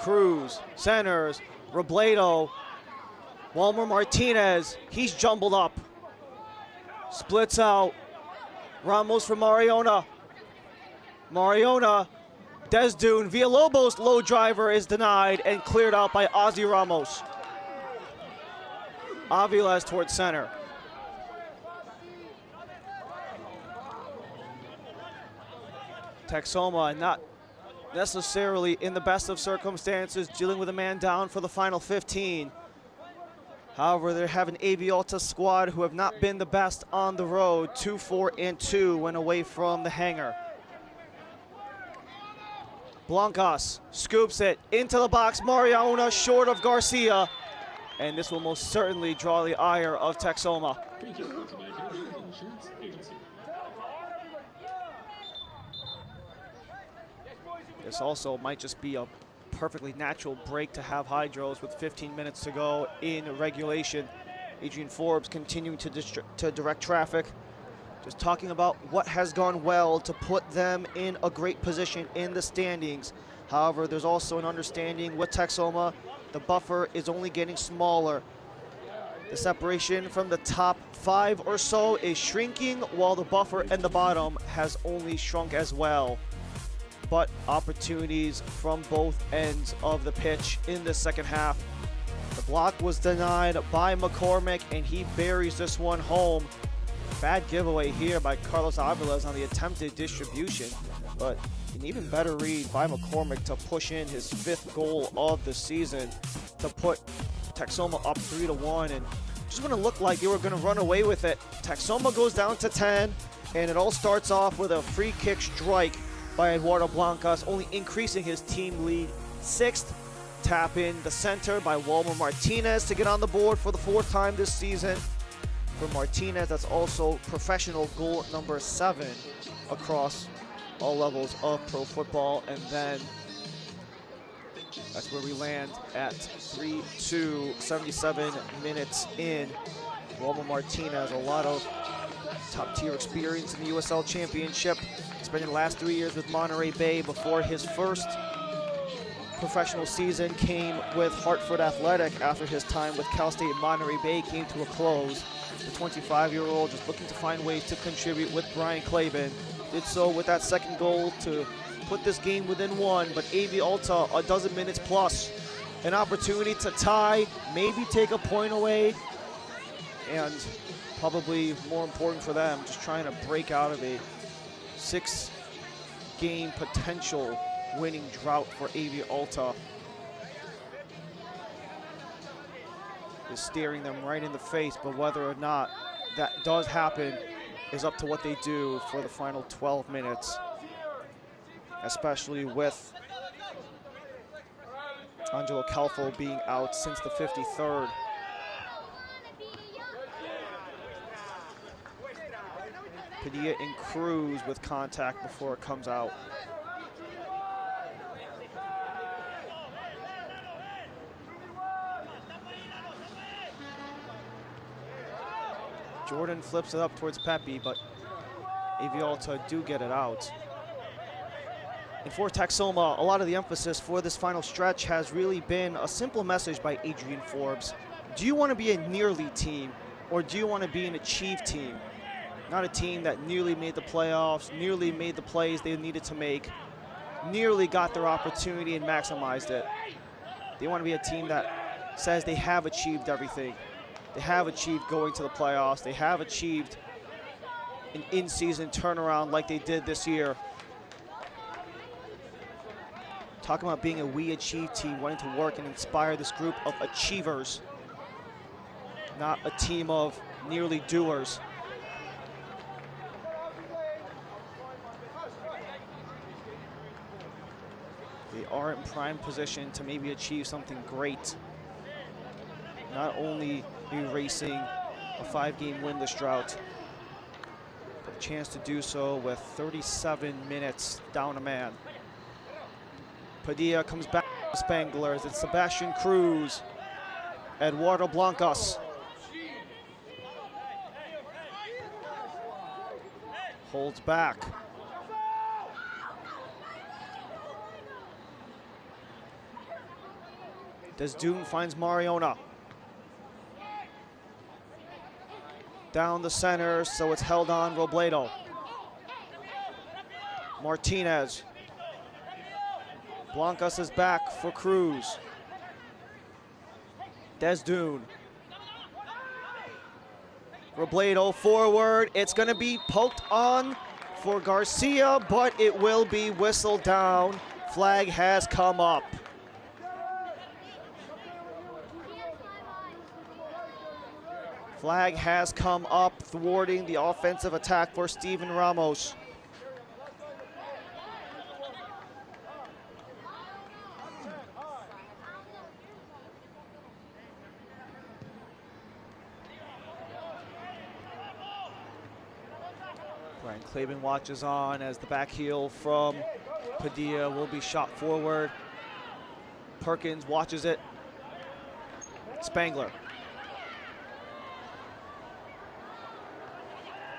Cruz centers, Robledo, Walmer Martinez, he's jumbled up. Splits out, Ramos for Mariona. Mariona, Desdune, Villalobos low driver is denied and cleared out by Ozzy Ramos. Aviles towards center. Texoma not necessarily in the best of circumstances, dealing with a man down for the final 15. However, they have an AV Alta squad who have not been the best on the road. 2-4-2 when away from the hangar. Blancas scoops it into the box. Mariona short of Garcia. And this will most certainly draw the ire of Texoma. This also might just be a perfectly natural break to have Hydros with 15 minutes to go in regulation. Adrian Forbes continuing to direct traffic. Just talking about what has gone well to put them in a great position in the standings. However, there's also an understanding with Texoma, the buffer is only getting smaller. The separation from the top 5 or so is shrinking, while the buffer and the bottom has only shrunk as well. But opportunities from both ends of the pitch in the second half. The block was denied by McCormick, and he buries this one home. Bad giveaway here by Carlos Aviles on the attempted distribution, but an even better read by McCormick to push in his 5th goal of the season to put Texoma up 3-1, and just when it looked like they were going to run away with it, Texoma goes down to 10, and it all starts off with a free kick strike by Eduardo Blancas, only increasing his team lead. 6th, tap in the center by Walmer Martinez to get on the board for the 4th time this season. For Martinez, that's also professional goal number 7 across all levels of pro football. And then that's where we land at 3-2, 77 minutes in. Walmer Martinez, a lot of top-tier experience in the USL Championship. Spending the last 3 years with Monterey Bay before his first professional season came with Hartford Athletic after his time with Cal State Monterey Bay came to a close. The 25-year-old just looking to find ways to contribute with Brian Claben. Did so with that second goal to put this game within 1, but AV Alta a dozen minutes plus. An opportunity to tie, maybe take a point away, and probably more important for them, just trying to break out of a 6-game potential winning drought for AV Alta. Is staring them right in the face, but whether or not that does happen is up to what they do for the final 12 minutes, especially with Angelo Calfo being out since the 53rd. Padilla and Cruz with contact before it comes out. Jordan flips it up towards Pepe, but AV Alta do get it out. And for Texoma, a lot of the emphasis for this final stretch has really been a simple message by Adrian Forbes. Do you want to be a nearly team, or do you want to be an achieve team? Not a team that nearly made the playoffs, nearly made the plays they needed to make, nearly got their opportunity and maximized it. They want to be a team that says they have achieved everything. They have achieved going to the playoffs. They have achieved an in-season turnaround like they did this year. Talking about being a we achieve team, wanting to work and inspire this group of achievers. not a team of nearly doers. They are in prime position to maybe achieve something great. Not only erasing a 5-game winless drought, but a chance to do so with 37 minutes down a man. Padilla comes back to Spanglers. It's Sebastian Cruz. Eduardo Blancas. Holds back. Desdoon finds Mariona. Down the center, so it's held on Robledo. Martinez. Blancas is back for Cruz. Desdoon. Robledo forward. It's going to be poked on for Garcia, but it will be whistled down. Flag has come up. Flag has come up, thwarting the offensive attack for Steven Ramos. Brian Claben watches on as the back heel from Padilla will be shot forward. Perkins watches it. Spangler.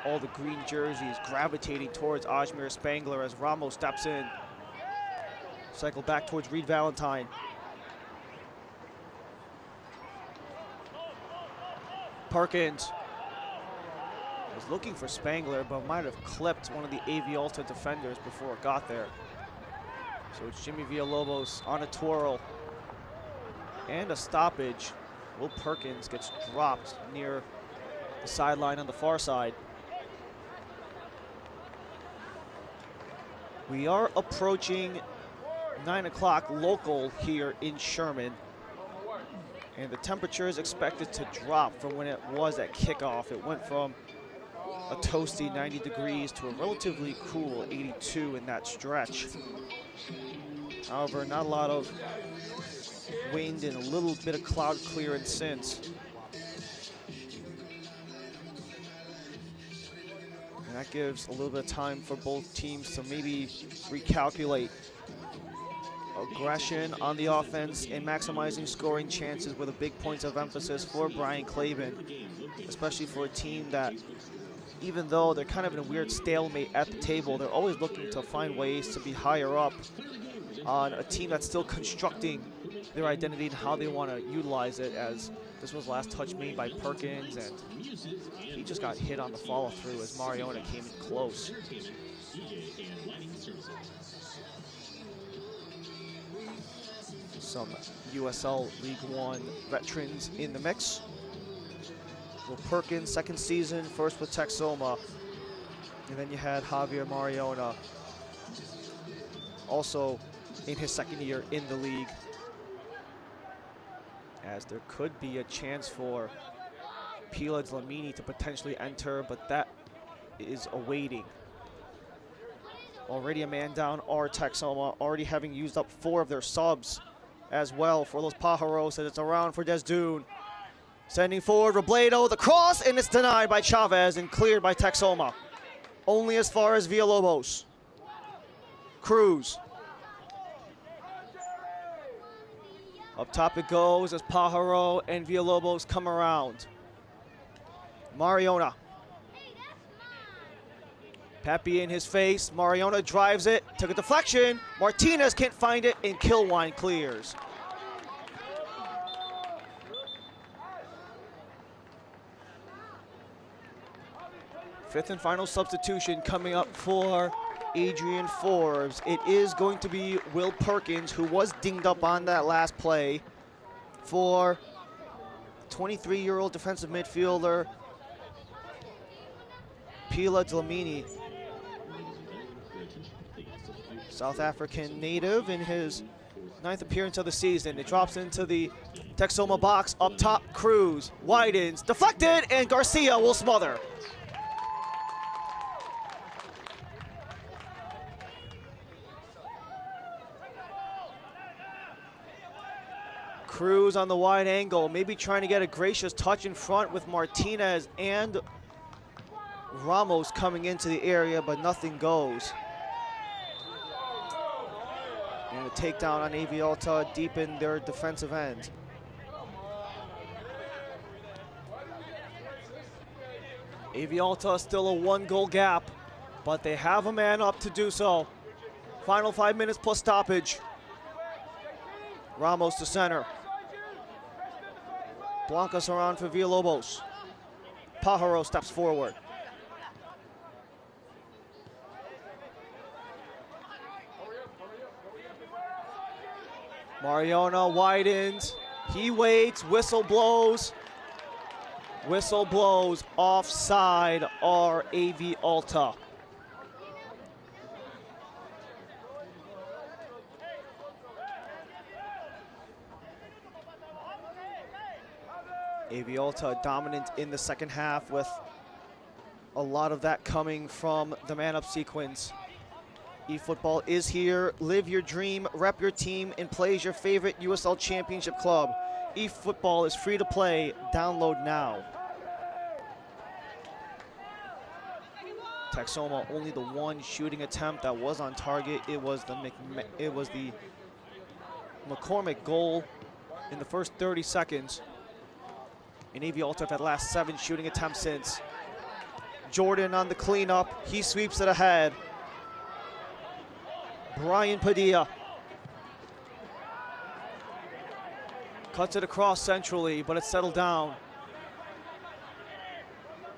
All the green jerseys gravitating towards Ajmer Spangler as Ramos steps in. Cycle back towards Reed Valentine. Perkins was looking for Spangler, but might have clipped one of the AV Alta defenders before it got there. So it's Jimmy Villalobos on a twirl and a stoppage. Will Perkins gets dropped near the sideline on the far side. We are approaching 9 o'clock local here in Sherman. And the temperature is expected to drop from when it was at kickoff. It went from a toasty 90 degrees to a relatively cool 82 in that stretch. However, not a lot of wind and a little bit of cloud clearance since. And that gives a little bit of time for both teams to maybe recalculate aggression on the offense and maximizing scoring chances with a big points of emphasis for Brian Claben, especially for a team that, even though they're kind of in a weird stalemate at the table, they're always looking to find ways to be higher up on a team that's still constructing their identity and how they want to utilize it, as this was last touch made by Perkins, and he just got hit on the follow through as Mariona came in close. Some USL League One veterans in the mix. Will Perkins, second season, first with Texoma. And then you had Javier Mariona, also in his second year in the league. As there could be a chance for Pila Dlamini to potentially enter, but that is awaiting. Already a man down are Texoma, already having used up 4 of their subs as well for Los Pajaros, and it's around for Desdoon. Sending forward Robledo, the cross, and it's denied by Chavez and cleared by Texoma. Only as far as Villalobos. Cruz. Up top it goes as Pajaro and Villalobos come around. Mariona. Pappy in his face. Mariona drives it. Took a deflection. Martinez can't find it, and Kilwine clears. Fifth and final substitution coming up for Adrian Forbes. It is going to be Will Perkins, who was dinged up on that last play, for 23-year-old defensive midfielder Pila Dlamini. South African native in his 9th appearance of the season. It drops into the Texoma box up top, Cruz, widens, deflected, and Garcia will smother. Cruz on the wide angle, maybe trying to get a gracious touch in front with Martinez and Ramos coming into the area, but nothing goes. And a takedown on AV Alta deep in their defensive end. AV Alta still a 1-goal gap, but they have a man up to do so. Final 5 minutes plus stoppage. Ramos to center. Blancas around for Villalobos. Pajaro steps forward. Mariona widens. He waits. Whistle blows. Whistle blows. Offside are AV Alta. AV Alta dominant in the second half, with a lot of that coming from the man-up sequence. eFootball is here. Live your dream, rep your team, and play as your favorite USL Championship club. eFootball is free to play. Download now. Texoma only the one shooting attempt that was on target. It was the McCormick goal in the first 30 seconds. And AV Alta have had last 7 shooting attempts since. Jordan on the cleanup. He sweeps it ahead. Brian Padilla cuts it across centrally, but it's settled down.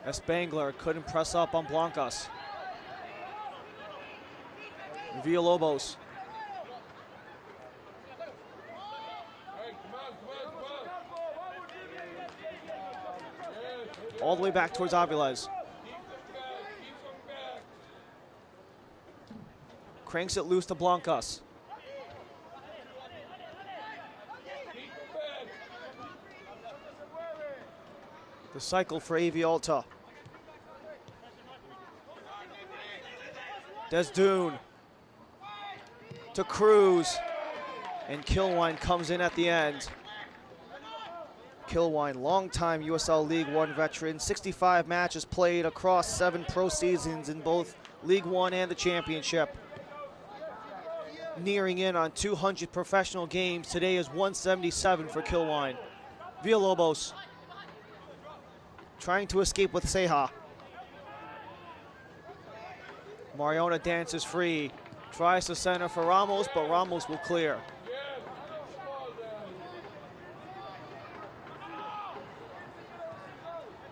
as Spangler couldn't press up on Blancas. Villalobos. All the way back towards Aviles. Cranks it loose to Blancas. The cycle for AV Alta. Desdune to Cruz, and Kilwine comes in at the end. Kilwine, longtime USL League One veteran, 65 matches played across 7 pro seasons in both League One and the Championship. Nearing in on 200 professional games. Today is 177 for Kilwine. Villalobos trying to escape with Ceja. Mariona dances free, tries to center for Ramos, but Ramos will clear.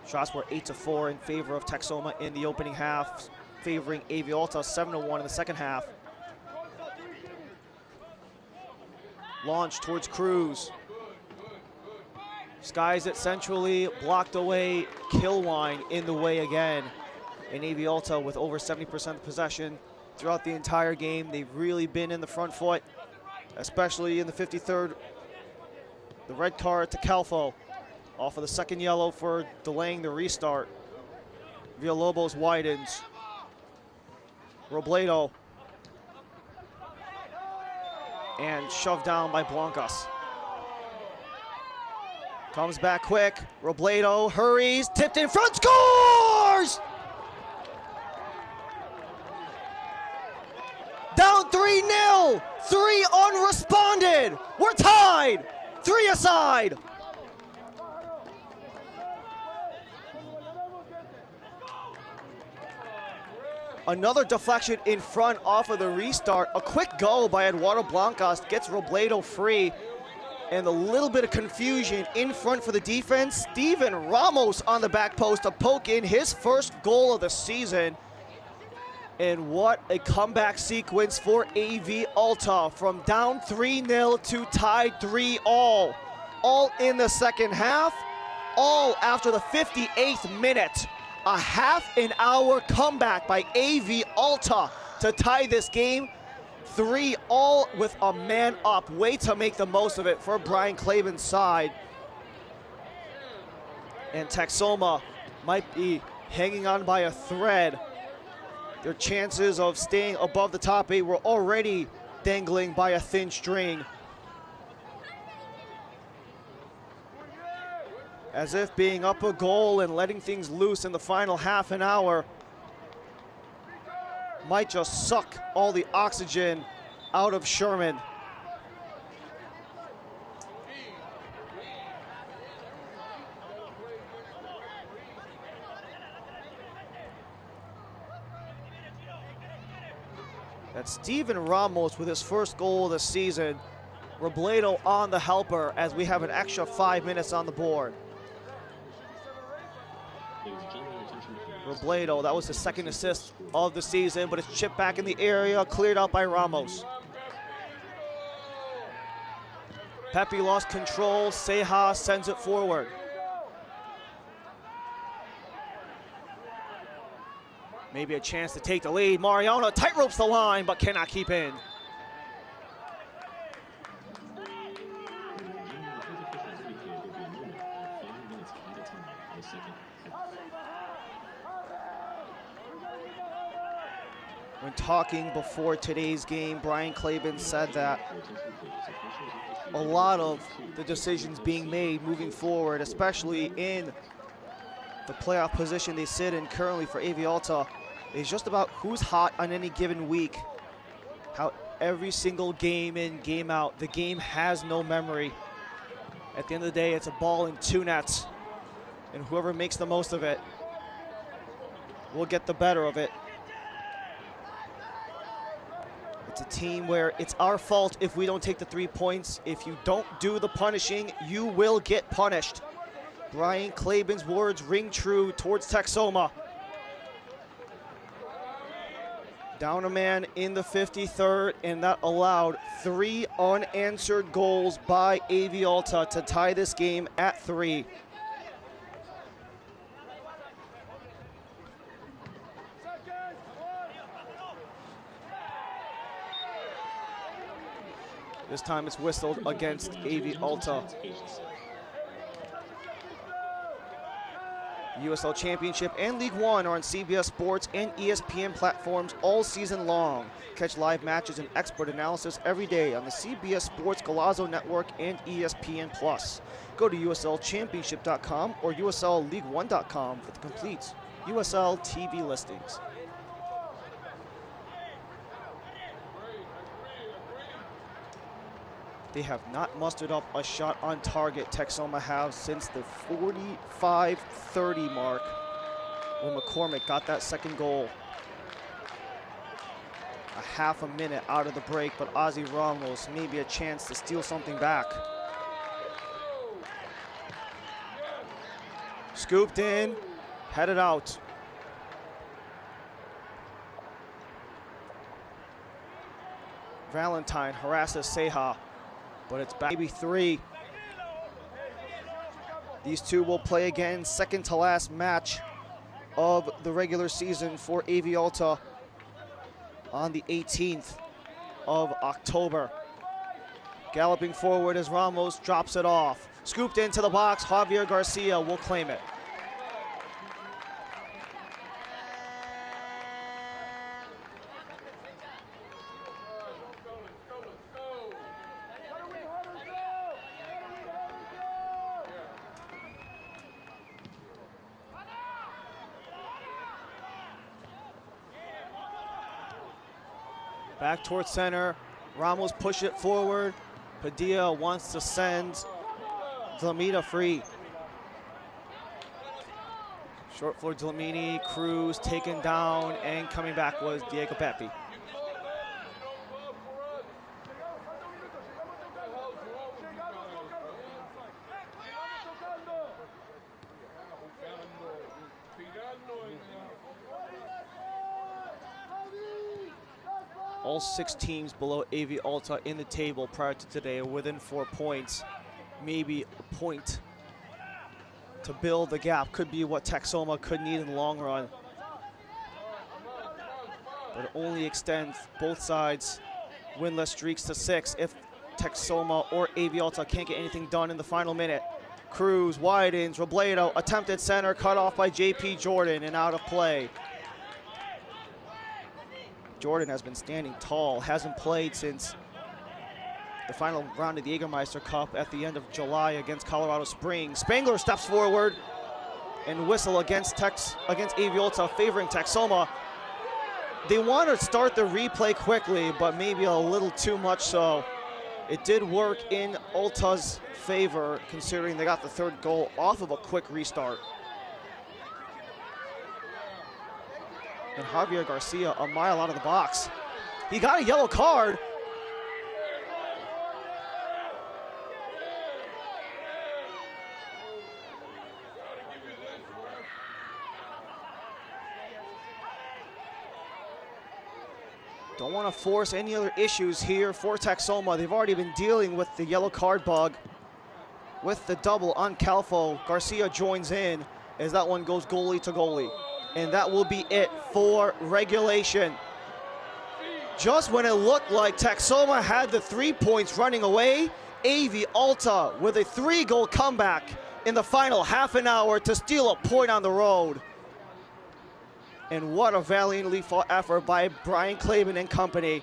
Shots were 8-4 in favor of Texoma in the opening half, favoring AV Alta 7-1 in the second half. Launch towards Cruz. Skies it centrally, blocked away. Kilwine in the way again. And AV Alta with over 70% of possession throughout the entire game. They've really been in the front foot, especially in the 53rd. The red card to Calfo, off of the second yellow for delaying the restart. Villalobos widens. Robledo. And shoved down by Blancas. Comes back quick. Robledo hurries, tipped in front, scores! Down 3-0. 3 unresponded. We're tied. 3 aside. Another deflection in front off of the restart. A quick go by Eduardo Blancas gets Robledo free. And a little bit of confusion in front for the defense. Steven Ramos on the back post to poke in his first goal of the season. And what a comeback sequence for AV Alta, from down 3-0 to tied 3-all. All in the second half, all after the 58th minute. A half-an-hour comeback by AV Alta to tie this game. 3, all with a man up. Way to make the most of it for Brian Claben's side. And Texoma might be hanging on by a thread. Their chances of staying above the top 8 were already dangling by a thin string. As if being up a goal and letting things loose in the final half an hour might just suck all the oxygen out of Sherman. That's Steven Ramos with his first goal of the season. Robledo on the helper as we have an extra 5 minutes on the board. Robledo, that was his second assist of the season, but it's chipped back in the area, cleared out by Ramos. Pepe lost control, Ceja sends it forward. Maybe a chance to take the lead. Mariano tightropes the line, but cannot keep in. When talking before today's game, Brian Claben said that a lot of the decisions being made moving forward, especially in the playoff position they sit in currently for AV Alta, is just about who's hot on any given week. How every single game in, game out, the game has no memory. At the end of the day, it's a ball in 2 nets, and whoever makes the most of it will get the better of it. It's a team where it's our fault if we don't take the 3 points. If you don't do the punishing, you will get punished. Brian Claben's words ring true towards Texoma. Down a man in the 53rd, and that allowed 3 unanswered goals by AV Alta to tie this game at 3. This time it's whistled against AV Alta. USL Championship and League One are on CBS Sports and ESPN platforms all season long. Catch live matches and expert analysis every day on the CBS Sports Golazo Network and ESPN+. Go to USLChampionship.com or USLLeague1.com for the complete USL TV listings. They have not mustered up a shot on target, Texoma have, since the 45-30 mark when McCormick got that second goal. A half a minute out of the break, but Ozzy Ramos maybe a chance to steal something back. Scooped in, headed out. Valentine harasses Ceja, but it's back. Maybe 3. These two will play again, second to last match of the regular season for AV Alta on the 18th of October. Galloping forward as Ramos drops it off. Scooped into the box, Javier Garcia will claim it. Back towards center, Ramos push it forward. Padilla wants to send Dlamini free. Short for Dlamini, Cruz taken down, and coming back was Diego Pepe. All 6 teams below AV Alta in the table prior to today are within 4 points. Maybe a point to build the gap could be what Texoma could need in the long run. But it only extends both sides winless streaks to 6 if Texoma or AV Alta can't get anything done in the final minute. Cruz widens, Robledo, attempted center, cut off by JP Jordan and out of play. Jordan has been standing tall, hasn't played since the final round of the Jägermeister Cup at the end of July against Colorado Springs. Spangler steps forward and whistle against AV Alta, favoring Texoma. They want to start the replay quickly, but maybe a little too much so. It did work in Alta's favor, considering they got the third goal off of a quick restart. And Javier Garcia a mile out of the box. He got a yellow card. Don't want to force any other issues here for Texoma. They've already been dealing with the yellow card bug with the double on Calfo. Garcia joins in as that one goes goalie to goalie. And that will be it for regulation. Just when it looked like Texoma had the 3 points running away, AV Alta with a 3-goal comeback in the final half an hour to steal a point on the road. And what a valiantly fought effort by Brian Claven and company.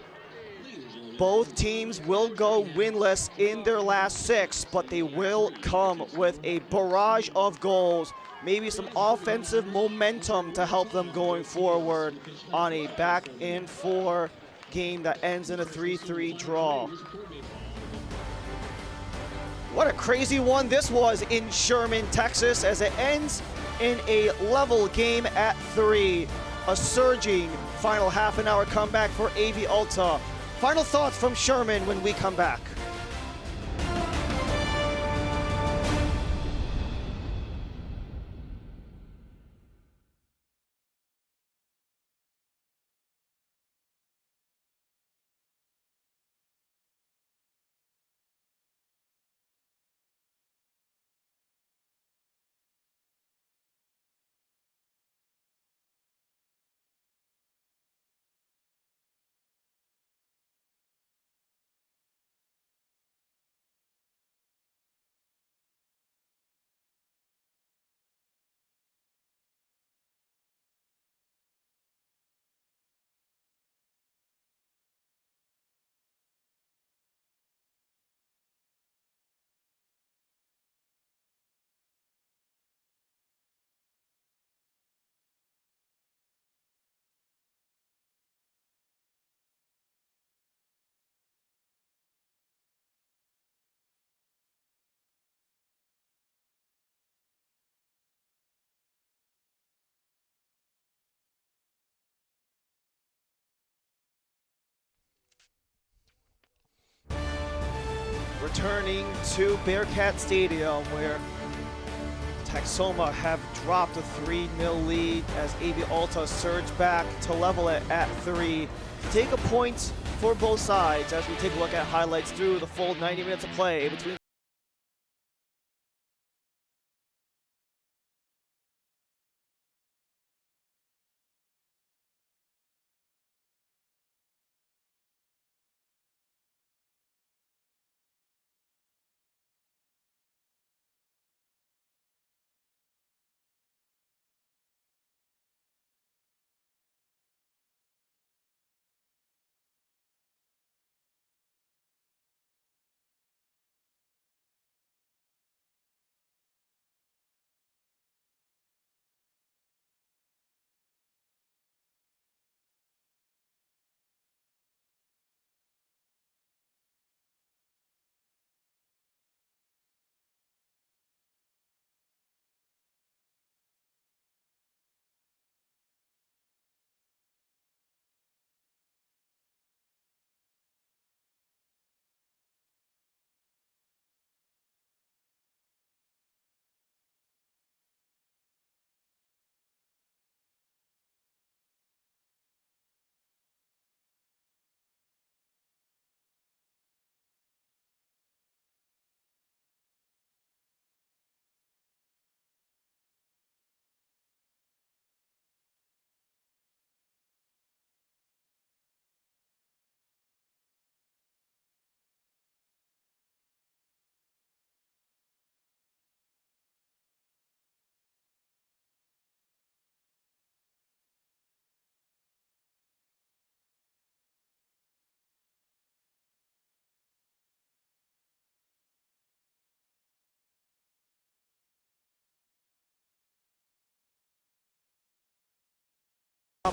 Both teams will go winless in their last 6, but they will come with a barrage of goals, maybe some offensive momentum to help them going forward on a back-and-forth game that ends in a 3-3 draw. What a crazy one this was in Sherman, Texas, as it ends in a level game at 3. A surging final half an hour comeback for AV Alta. Final thoughts from Sherman when we come back. Returning to Bearcat Stadium, where Texoma have dropped a 3-0 lead as AV Alta surged back to level it at 3. To take a point for both sides as we take a look at highlights through the full 90 minutes of play between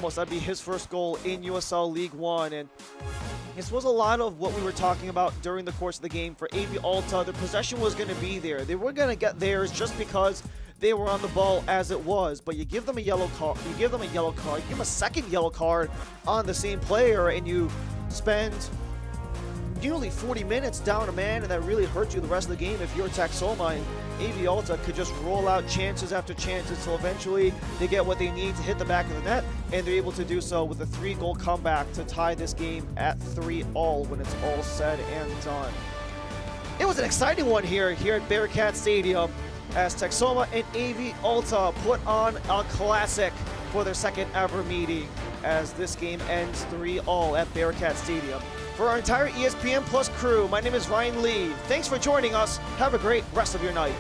That'd be his first goal in USL League One, and this was a lot of what we were talking about during the course of the game for AV Alta. The possession was going to be there. They were going to get theirs just because they were on the ball as it was, but you give them a yellow card, you give them a second yellow card on the same player, and you spend nearly 40 minutes down a man, and that really hurts you the rest of the game if you're Texoma. And AV Alta could just roll out chances after chances until eventually they get what they need to hit the back of the net, and they're able to do so with a 3-goal comeback to tie this game at 3-all when it's all said and done. It was an exciting one here at Bearcat Stadium as Texoma and AV Alta put on a classic for their second ever meeting as this game ends 3-all at Bearcat Stadium. For our entire ESPN Plus crew, my name is Ryan Lee. Thanks for joining us. Have a great rest of your night.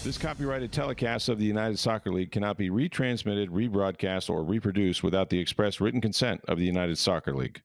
This copyrighted telecast of the United Soccer League cannot be retransmitted, rebroadcast, or reproduced without the express written consent of the United Soccer League.